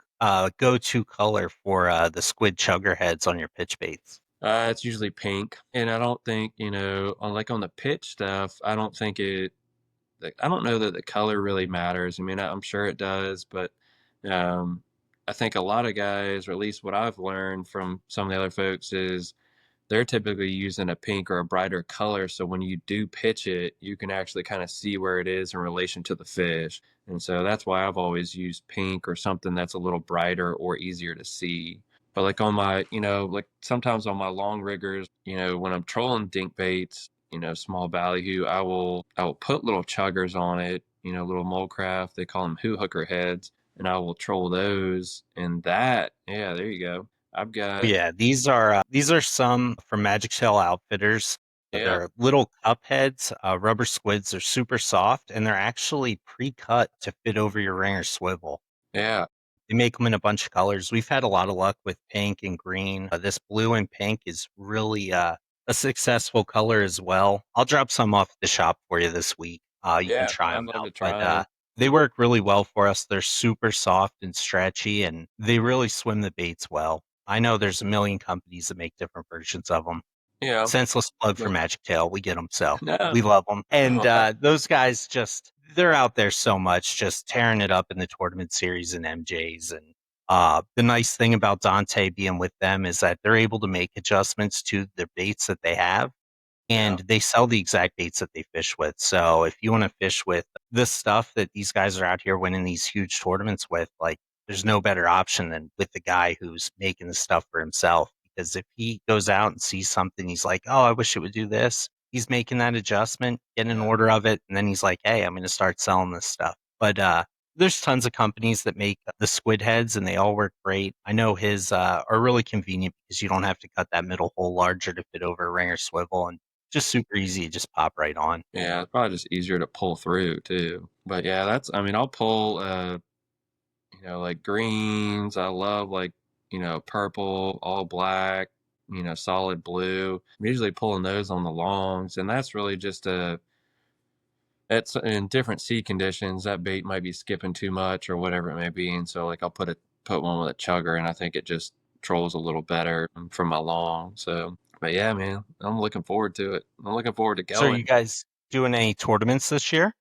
go-to color for the squid chugger heads on your pitch baits? It's usually pink, and I don't think on the pitch stuff. I don't think I don't know that the color really matters. I mean, I'm sure it does, but um, I think a lot of guys, or at least what I've learned from some of the other folks, is they're typically using a pink or a brighter color. So when you do pitch it, you can actually kind of see where it is in relation to the fish. And so that's why I've always used pink or something that's a little brighter or easier to see. But like on my, like sometimes on my long riggers, when I'm trolling dink baits, small ballyhoo, I will put little chuggers on it, little molecraft. They call them hooker heads, and I will troll those. And yeah, there you go. I've got, Yeah, these are some from Magic Shell Outfitters. yeah, They're little cup heads, rubber squids. They're super soft, and they're actually pre-cut to fit over your ringer swivel. yeah, They make them in a bunch of colors. We've had a lot of luck with pink and green. This blue and pink is really a successful color as well. I'll drop some off the shop for you this week. You can yeah. try I'd them love to out, try but them. they work really well for us. They're super soft and stretchy, and they really swim the baits well. I know there's a million companies that make different versions of them. Yeah, Senseless plug for but Magic Tail. We get them, so no, we love them. And well, those guys they're out there so much, just tearing it up in the tournament series and MJs. And the nice thing about Dante being with them is that they're able to make adjustments to the baits that they have, yeah, and they sell the exact baits that they fish with. So if you want to fish with the stuff that these guys are out here winning these huge tournaments with, like there's no better option than with the guy who's making the stuff for himself. Because if he goes out and sees something, he's like, oh, I wish it would do this. He's making that adjustment, getting an yeah, order of it, and then he's like, hey, I'm going to start selling this stuff. But There's tons of companies that make the squid heads, and they all work great. I know his are really convenient because you don't have to cut that middle hole larger to fit over a ring or swivel, and just super easy to just pop right on. Yeah, it's probably just easier to pull through too. But yeah, I mean, I'll pull, like greens. I love like, purple, all black, solid blue. I'm usually pulling those on the longs, and that's really just it's in different sea conditions. That bait might be skipping too much or whatever it may be, and so like I'll put one with a chugger, and I think it just trolls a little better from my long. So, but yeah, man, I'm looking forward to it. I'm looking forward to So are going. you guys doing any tournaments this year?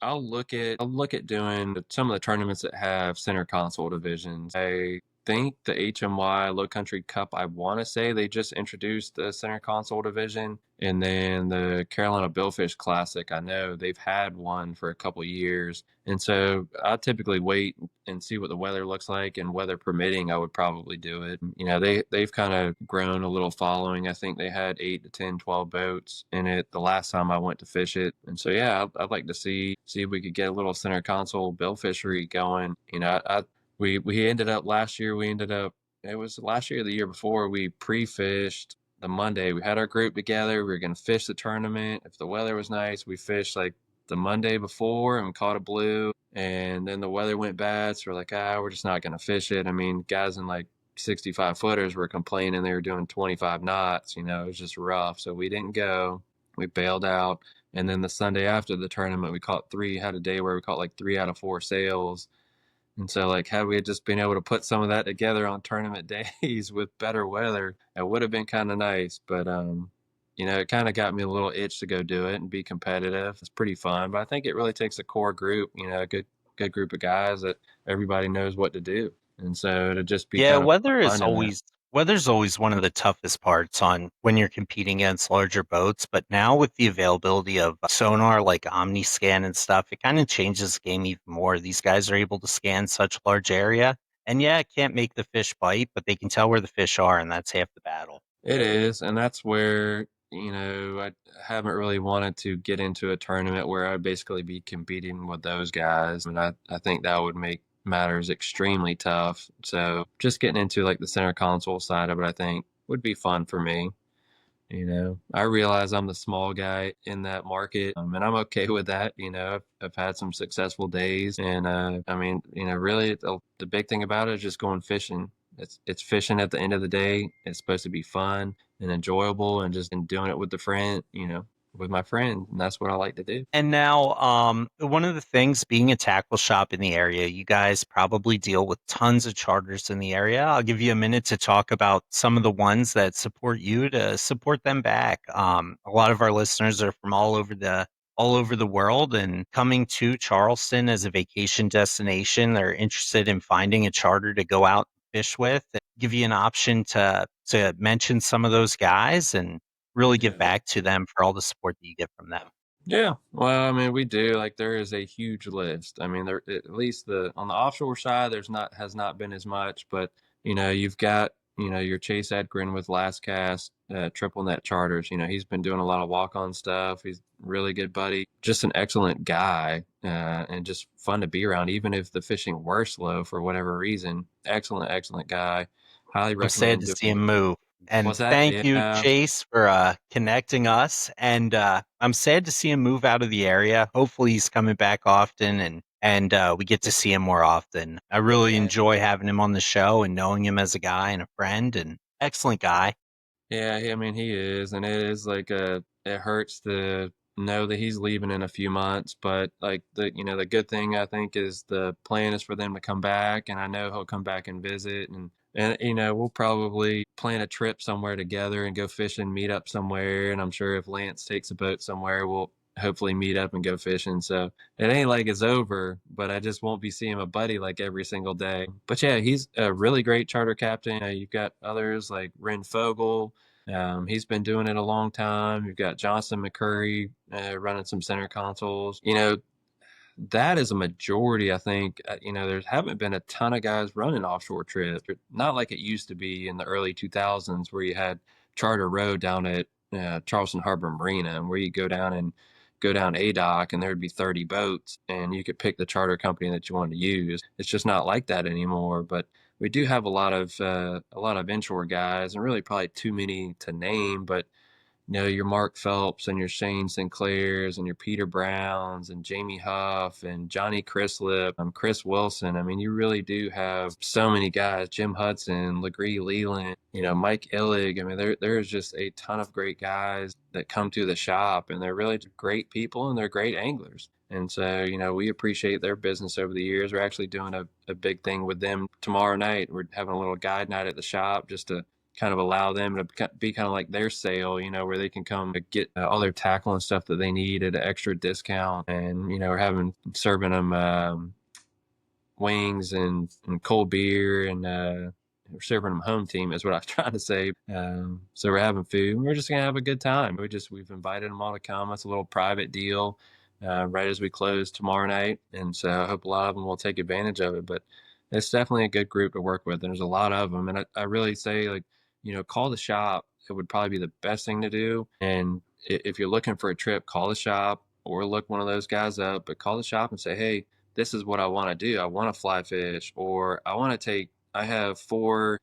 I'll look at doing some of the tournaments that have center console divisions. I think the HMY Low Country Cup, I want to say they just introduced the center console division, and then the Carolina Billfish Classic. I know they've had one for a couple years, and so I typically wait and see what the weather looks like, and weather permitting, I would probably do it. They've kind of grown a little following. I think they had 8 to 10, 12 boats in it the last time I went to fish it. And so yeah, I'd like to see if we could get a little center console bill fishery going. We ended up last year, it was last year or the year before, we pre-fished the Monday. We had our group together. We were going to fish the tournament. If the weather was nice, we fished like the Monday before and caught a blue. And then the weather went bad. So we're like, we're just not going to fish it. I mean, guys in like 65 footers were complaining they were doing 25 knots. It was just rough. So we didn't go. We bailed out. And then the Sunday after the tournament, had a day where we caught like 3 out of 4 sails. And so, like, had we just been able to put some of that together on tournament days with better weather, it would have been kind of nice. But, it kind of got me a little itch to go do it and be competitive. It's pretty fun. But I think it really takes a core group, a good group of guys that everybody knows what to do. And so to just be Yeah, kind of fun in that. weather's always one of the toughest parts on when you're competing against larger boats. But now with the availability of sonar like OmniScan and stuff, it kind of changes the game even more. These guys are able to scan such large area, and yeah, it can't make the fish bite, but they can tell where the fish are, and that's half the battle. It is, and that's where, I haven't really wanted to get into a tournament where I'd basically be competing with those guys. And I think that would make matters extremely tough. So just getting into like the center console side of it, I think would be fun for me. I realize I'm the small guy in that market, and I'm okay with that. I've had some successful days, and I mean, really, the big thing about it is just going fishing. It's fishing at the end of the day. It's supposed to be fun and enjoyable, and just doing it with with my friend, and that's what I like to do. And now, one of the things being a tackle shop in the area, you guys probably deal with tons of charters in the area. I'll give you a minute to talk about some of the ones that support you to support them back. A lot of our listeners are from all over the world and coming to Charleston as a vacation destination. They're interested in finding a charter to go out and fish with. And give you an option to mention some of those guys and really give Yeah. back to them for all the support that you get from them. Yeah, well, I mean, we do. Like, there is a huge list. I mean, there at least the on the offshore side, there's not has not been as much, but you've got your Chase Edgren with Last Cast, Triple Net Charters. He's been doing a lot of walk-on stuff. He's a really good buddy, just an excellent guy, and just fun to be around. Even if the fishing were slow for whatever reason, excellent guy. Highly I'm sad recommend to see doing. him move. And What's that? thank you, Yeah, Chase, for connecting us. And I'm sad to see him move out of the area. Hopefully, he's coming back often, and we get to see him more often. I really yeah. enjoy having him on the show and knowing him as a guy and a friend, and excellent guy. Yeah, I mean, he is, and it is like it hurts to know that he's leaving in a few months, but like the good thing I think is the plan is for them to come back, and I know he'll come back and visit, and we'll probably plan a trip somewhere together and go fishing, meet up somewhere, and I'm sure if Lance takes a boat somewhere, we'll hopefully meet up and go fishing. So it ain't like it's over, but I just won't be seeing my buddy like every single day. But yeah, he's a really great charter captain. You've got others like Ren Fogel. He's been doing it a long time. You've got Johnson McCurry running some center consoles. That is a majority, I think. There haven't been a ton of guys running offshore trips, not like it used to be in the early 2000s where you had Charter Road down at Charleston Harbor Marina, and where you go down and go down a dock and there'd be 30 boats and you could pick the charter company that you wanted to use. It's just not like that anymore. But we do have a lot of inshore guys, and really probably too many to name, but your Mark Phelps and your Shane Sinclairs and your Peter Browns and Jamie Huff and Johnny Chrislip, Chris Wilson. I mean, you really do have so many guys, Jim Hudson, Legree Leland, Mike Illig. I mean, there's just a ton of great guys that come to the shop, and they're really great people and they're great anglers. And so, we appreciate their business over the years. We're actually doing a big thing with them tomorrow night. We're having a little guide night at the shop just to kind of allow them to be kind of like their sale, where they can come to get all their tackle and stuff that they need at an extra discount. And, we're serving them wings and cold beer, and we're serving them home team is what I was trying to say. So we're having food, and we're just going to have a good time. We've invited them all to come. It's a little private deal right as we close tomorrow night. And so I hope a lot of them will take advantage of it. But it's definitely a good group to work with, and there's a lot of them. And I really say, like, call the shop. It would probably be the best thing to do. And if you're looking for a trip, call the shop or look one of those guys up, but call the shop and say, hey, this is what I want to do. I want to fly fish, or I have 4,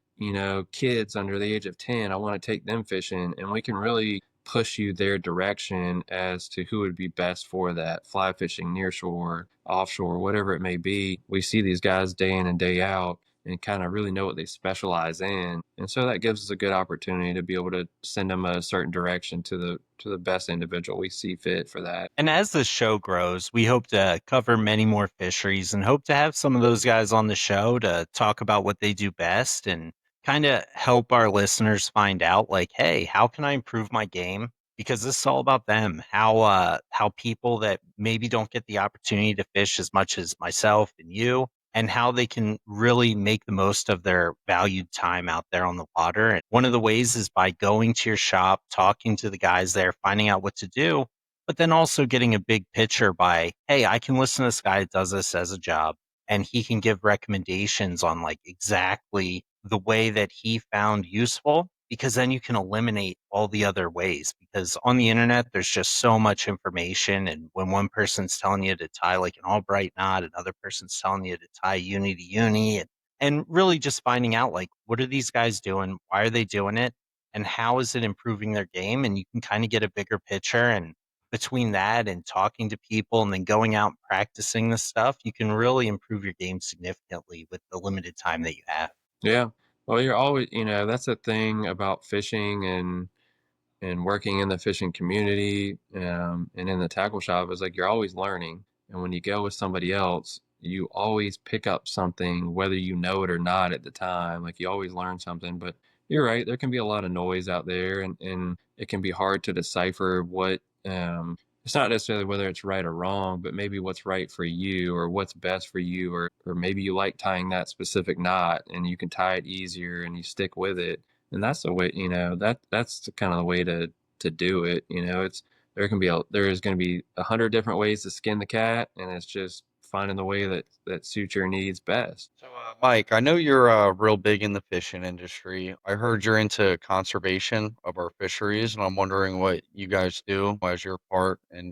kids under the age of 10. I want to take them fishing, and we can really push you their direction as to who would be best for that. Fly fishing, near shore, offshore, whatever it may be. We see these guys day in and day out and kind of really know what they specialize in. And so that gives us a good opportunity to be able to send them a certain direction to the best individual we see fit for that. And as the show grows, we hope to cover many more fisheries and hope to have some of those guys on the show to talk about what they do best and kind of help our listeners find out, like, hey, how can I improve my game? Because this is all about them, how people that maybe don't get the opportunity to fish as much as myself and you, and how they can really make the most of their valued time out there on the water. And one of the ways is by going to your shop, talking to the guys there, finding out what to do, but then also getting a big picture by, hey, I can listen to this guy that does this as a job, and he can give recommendations on like exactly the way that he found useful, because then you can eliminate all the other ways. Because on the internet, there's just so much information. And when one person's telling you to tie like an Albright knot, another person's telling you to tie uni to uni, and really just finding out like, what are these guys doing? Why are they doing it? And how is it improving their game? And you can kind of get a bigger picture. And between that and talking to people and then going out and practicing this stuff, you can really improve your game significantly with the limited time that you have. Yeah. Well, you're always, that's the thing about fishing and working in the fishing community, and in the tackle shop, is like you're always learning. And when you go with somebody else, you always pick up something, whether you know it or not at the time. Like, you always learn something. But you're right, there can be a lot of noise out there, and it can be hard to decipher what, it's not necessarily whether it's right or wrong, but maybe what's right for you or what's best for you, or maybe you like tying that specific knot and you can tie it easier and you stick with it. And that's the way, that's the kind of the way to do it. There is going to be 100 different ways to skin the cat, and it's just finding the way that suits your needs best. So, Mike, I know you're real big in the fishing industry. I heard you're into conservation of our fisheries, and I'm wondering what you guys do as your part in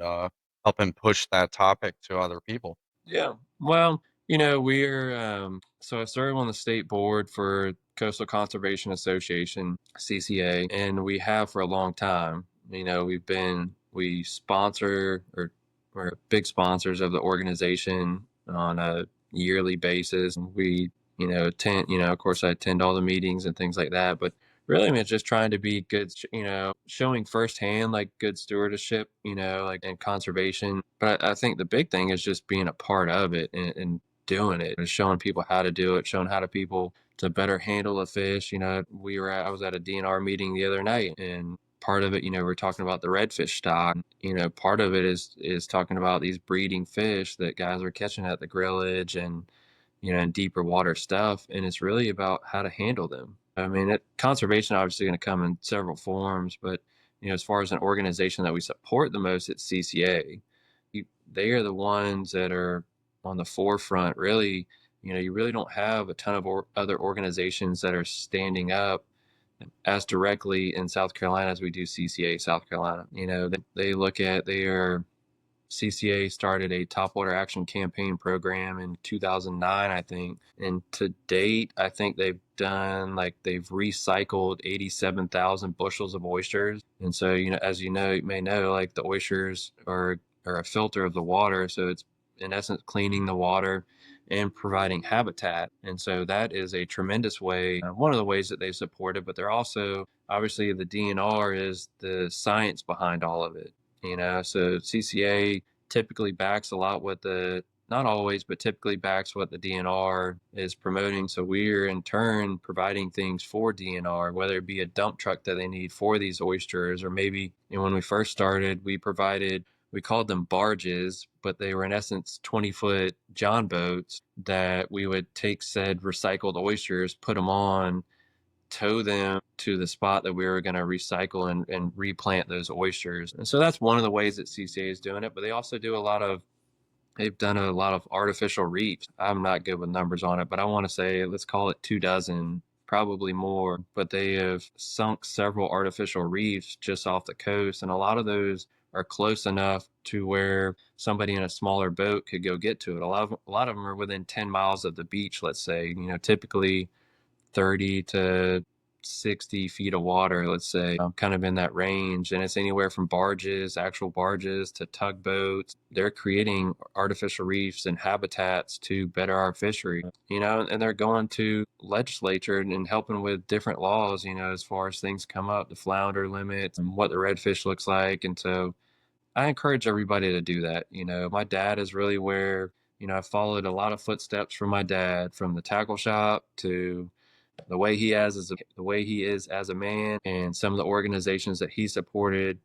helping push that topic to other people. Yeah. Well, so I serve on the state board for Coastal Conservation Association, CCA, and we have for a long time. We sponsor, or we're big sponsors of the organization on a yearly basis. We, attend, of course I attend all the meetings and things like that, but really, I mean, it's just trying to be good, showing firsthand like good stewardship, like, and conservation. But I think the big thing is just being a part of it and doing it, and showing people how to do it, showing how to people to better handle a fish. I was at a DNR meeting the other night, and part of it, we're talking about the redfish stock. Part of it is talking about these breeding fish that guys are catching at the grillage and and deeper water stuff. And it's really about how to handle them. I mean, conservation obviously going to come in several forms, but as far as an organization that we support the most, it's CCA. They are the ones that are on the forefront. Really, you really don't have a ton of other organizations that are standing up as directly in South Carolina as we do CCA South Carolina. They are CCA started a topwater action campaign program in 2009, I think. And to date, I think they've recycled 87,000 bushels of oysters. And so, as you may know, like the oysters are a filter of the water. So it's in essence cleaning the water and providing habitat. And so that is a tremendous way, one of the ways that they support it, but they're also, obviously the DNR is the science behind all of it. So CCA typically backs a lot what not always, but typically backs what the DNR is promoting. So we're in turn providing things for DNR, whether it be a dump truck that they need for these oysters, or maybe, when we first started, we called them barges, but they were in essence 20-foot John boats that we would take said recycled oysters, put them on, tow them to the spot that we were going to recycle and replant those oysters. And so that's one of the ways that CCA is doing it, but they also do they've done a lot of artificial reefs. I'm not good with numbers on it, but I want to say, let's call it 24, probably more, but they have sunk several artificial reefs just off the coast. And a lot of those are close enough to where somebody in a smaller boat could go get to it. A lot of them are within 10 miles of the beach, let's say, typically 30 to 60 feet of water, let's say, kind of in that range. And it's anywhere from actual barges, to tugboats. They're creating artificial reefs and habitats to better our fishery, and they're going to legislature and helping with different laws, as far as things come up, the flounder limits and what the redfish looks like. And so I encourage everybody to do that. My dad is really where, I followed a lot of footsteps from my dad, from the tackle shop to the way he is as a man, and some of the organizations that he supported,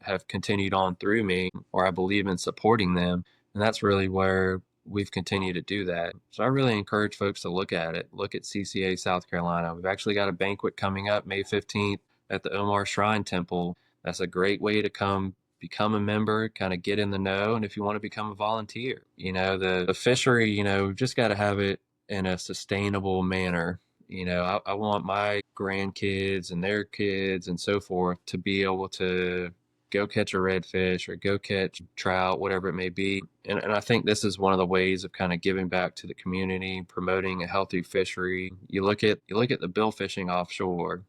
have continued on through me, or I believe in supporting them. And that's really where we've continued to do that. So I really encourage folks to look at CCA South Carolina. We've actually got a banquet coming up May 15th at the Omar Shrine Temple. That's a great way to come become a member, kind of get in the know. And if you want to become a volunteer, the fishery, we've just got to have it in a sustainable manner. I want my grandkids and their kids and so forth to be able to go catch a redfish or go catch trout, whatever it may be. And I think this is one of the ways of kind of giving back to the community, promoting a healthy fishery. You look at the bill fishing offshore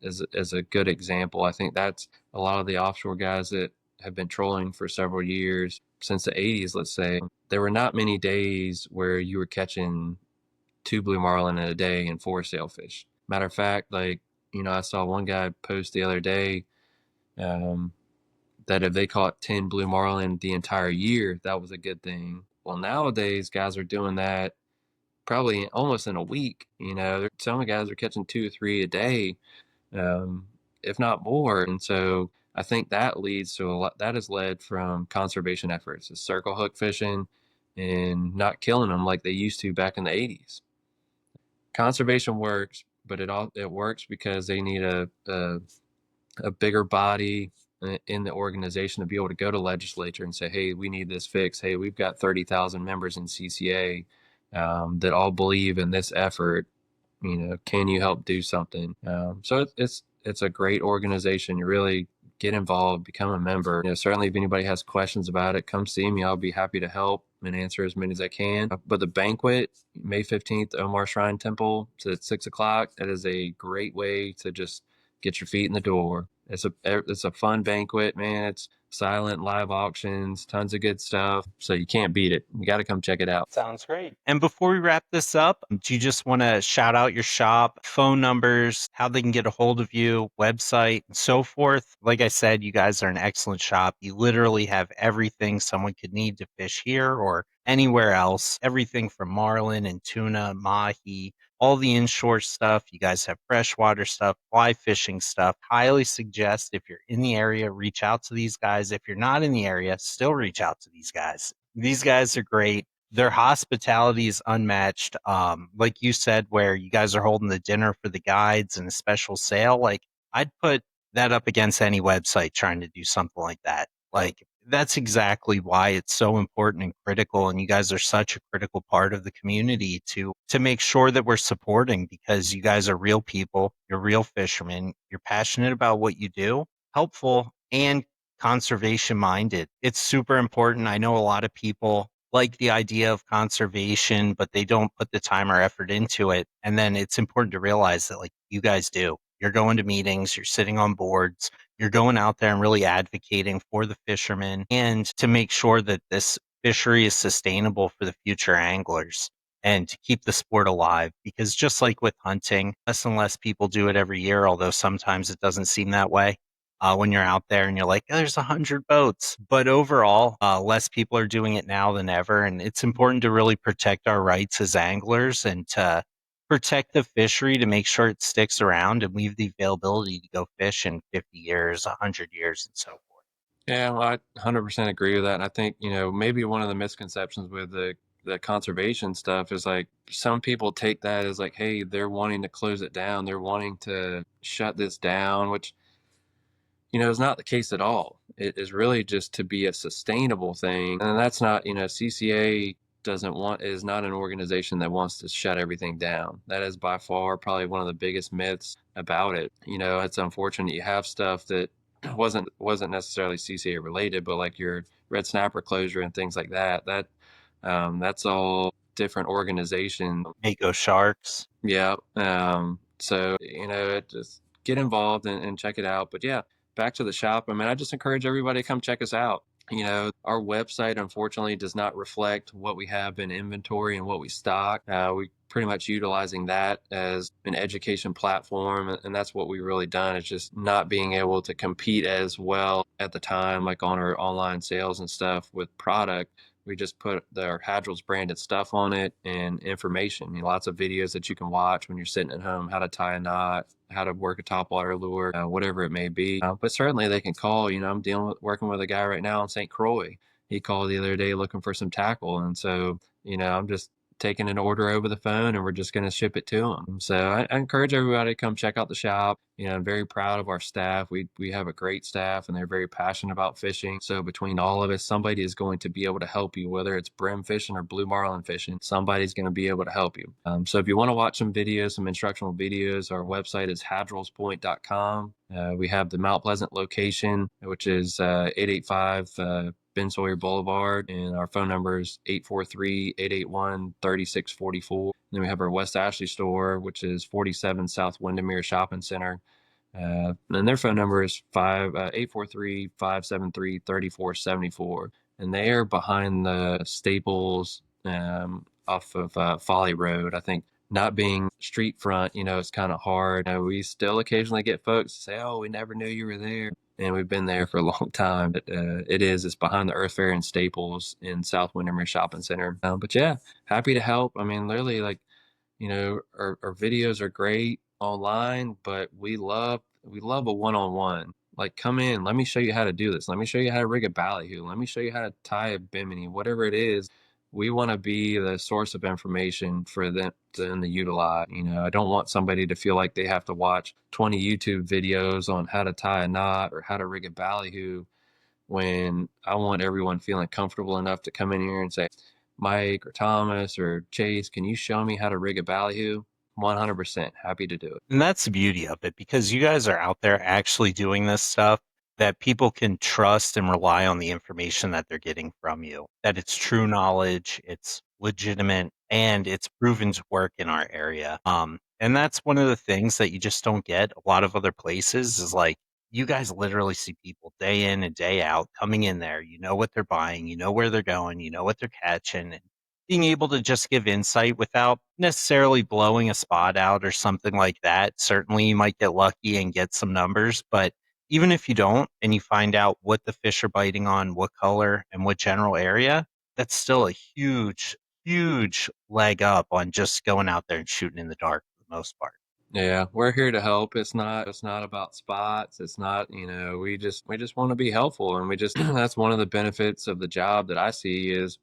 as a good example. I think that's a lot of the offshore guys that have been trolling for several years, since the 80s, let's say. There were not many days where you were catching 2 blue marlin in a day and 4 sailfish. Matter of fact, I saw one guy post the other day that if they caught 10 blue marlin the entire year, that was a good thing. Well, nowadays, guys are doing that probably almost in a week. Some guys are catching 2 or 3 a day, if not more. And so I think that leads to a lot. That has led from conservation efforts, is circle hook fishing and not killing them like they used to back in the 80s. Conservation works, but it works because they need a bigger body in the organization to be able to go to legislature and say, hey, we need this fixed. Hey, we've got 30,000 members in CCA that all believe in this effort. Can you help do something? So it's a great organization. You really get involved, become a member. Certainly if anybody has questions about it, come see me. I'll be happy to help and answer as many as I can. But the banquet, May 15th, Omar Shrine Temple, it's at 6:00. That is a great way to just get your feet in the door. It's a fun banquet, man. It's silent, live auctions, tons of good stuff. So you can't beat it. You got to come check it out. Sounds great. And before we wrap this up, do you just want to shout out your shop, phone numbers, how they can get a hold of you, website, and so forth? Like I said, you guys are an excellent shop. You literally have everything someone could need to fish here or anywhere else. Everything from marlin and tuna, mahi, all the inshore stuff. You guys have freshwater stuff, fly fishing stuff. Highly suggest if you're in the area, reach out to these guys. If you're not in the area, still reach out to these guys. These guys are great. Their hospitality is unmatched. Like you said, where you guys are holding the dinner for the guides and a special sale, like I'd put that up against any website trying to do something like that. Like that's exactly why it's so important and critical. And you guys are such a critical part of the community to make sure that we're supporting, because you guys are real people. You're real fishermen. You're passionate about what you do, helpful, and conservation minded. It's super important. I know a lot of people like the idea of conservation, but they don't put the time or effort into it. And then it's important to realize that, like, you guys do. You're going to meetings, you're sitting on boards, you're going out there and really advocating for the fishermen and to make sure that this fishery is sustainable for the future anglers and to keep the sport alive. Because just like with hunting, less and less people do it every year, although sometimes it doesn't seem that way. When you're out there and you're like, "Oh, there's 100 boats." But overall, less people are doing it now than ever. And it's important to really protect our rights as anglers and to protect the fishery to make sure it sticks around and we have the availability to go fish in 50 years, 100 years, and so forth. Yeah, well, I 100% agree with that. And I think, maybe one of the misconceptions with the conservation stuff is like some people take that as like, hey, they're wanting to close it down. They're wanting to shut this down, which, is not the case at all. It is really just to be a sustainable thing. And that's not, CCA is not an organization that wants to shut everything down. That is by far probably one of the biggest myths about it. It's unfortunate you have stuff that wasn't necessarily CCA related, but like your red snapper closure and things like that, that's all different organization. Mako sharks. Yeah. So, just get involved and check it out. But yeah, back to the shop. I mean, I just encourage everybody to come check us out. Our website, unfortunately, does not reflect what we have in inventory and what we stock. We pretty much utilizing that as an education platform. And that's what we've really done, is just not being able to compete as well at the time, like on our online sales and stuff with product. We just put our Haddrells branded stuff on it and information. Lots of videos that you can watch when you're sitting at home, how to tie a knot, how to work a topwater lure, whatever it may be. But certainly they can call. I'm working with a guy right now in St. Croix. He called the other day looking for some tackle. And so, I'm just taking an order over the phone and we're just going to ship it to him. So I encourage everybody to come check out the shop. I'm very proud of our staff. We have a great staff and they're very passionate about fishing. So between all of us, somebody is going to be able to help you, whether it's brim fishing or blue marlin fishing, somebody's going to be able to help you. So if you want to watch some videos, some instructional videos, our website is haddrellspoint.com. We have the Mount Pleasant location, which is 885 Ben Sawyer Boulevard, and our phone number is 843-881-3644. Then we have our West Ashley store, which is 47 South Windermere Shopping Center. And their phone number is 843-573-3474. And they are behind the Staples off of Folly Road. I think not being street front, it's kind of hard. We still occasionally get folks say, "Oh, we never knew you were there." And we've been there for a long time. But it's behind the Earth Fair and Staples in South Windermere Shopping Center. But yeah, happy to help. I mean, literally, like, our videos are great online, but we love a one-on-one. Like, come in, let me show you how to do this. Let me show you how to rig a ballyhoo. Let me show you how to tie a bimini, whatever it is. We want to be the source of information for them to utilize. I don't want somebody to feel like they have to watch 20 YouTube videos on how to tie a knot or how to rig a ballyhoo, when I want everyone feeling comfortable enough to come in here and say, "Mike or Thomas or Chase, can you show me how to rig a ballyhoo?" 100% happy to do it. And that's the beauty of it, because you guys are out there actually doing this stuff that people can trust and rely on the information that they're getting from you, that it's true knowledge, it's legitimate, and it's proven to work in our area. And that's one of the things that you just don't get a lot of other places, is like, you guys literally see people day in and day out coming in there. You know what they're buying, you know where they're going, you know what they're catching. And being able to just give insight without necessarily blowing a spot out or something like that. Certainly you might get lucky and get some numbers, but even if you don't and you find out what the fish are biting on, what color and what general area, that's still a huge, huge leg up on just going out there and shooting in the dark for the most part. Yeah, we're here to help. It's not about spots. It's not, we just want to be helpful. And we just, that's one of the benefits of the job that I see is,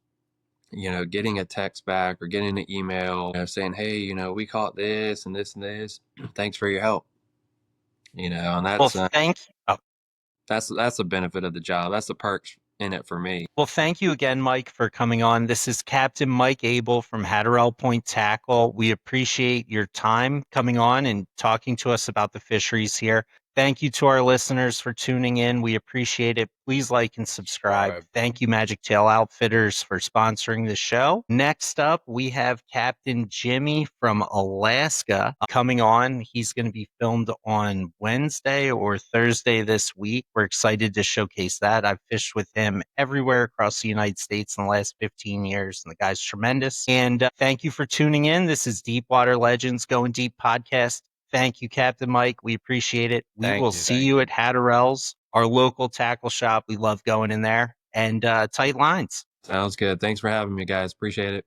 getting a text back or getting an email, saying, "Hey, we caught this and this and this. Thanks for your help." And Well, thank you. that's a benefit of the job. That's the perks in it for me. Well, thank you again, Mike, for coming on. This is Captain Mike Abel from Hattarell Point Tackle. We appreciate your time coming on and talking to us about the fisheries here. Thank you to our listeners for tuning in. We appreciate it. Please like and subscribe. Thank you, Magic Tail Outfitters, for sponsoring the show. Next up, we have Captain Jimmy from Alaska coming on. He's going to be filmed on Wednesday or Thursday this week. We're excited to showcase that. I've fished with him everywhere across the United States in the last 15 years, and the guy's tremendous. And thank you for tuning in. This is Deepwater Legends Goin Deep Podcast. Thank you, Captain Mike. We appreciate it. We will see you at Hattarells, our local tackle shop. We love going in there, and tight lines. Sounds good. Thanks for having me, guys. Appreciate it.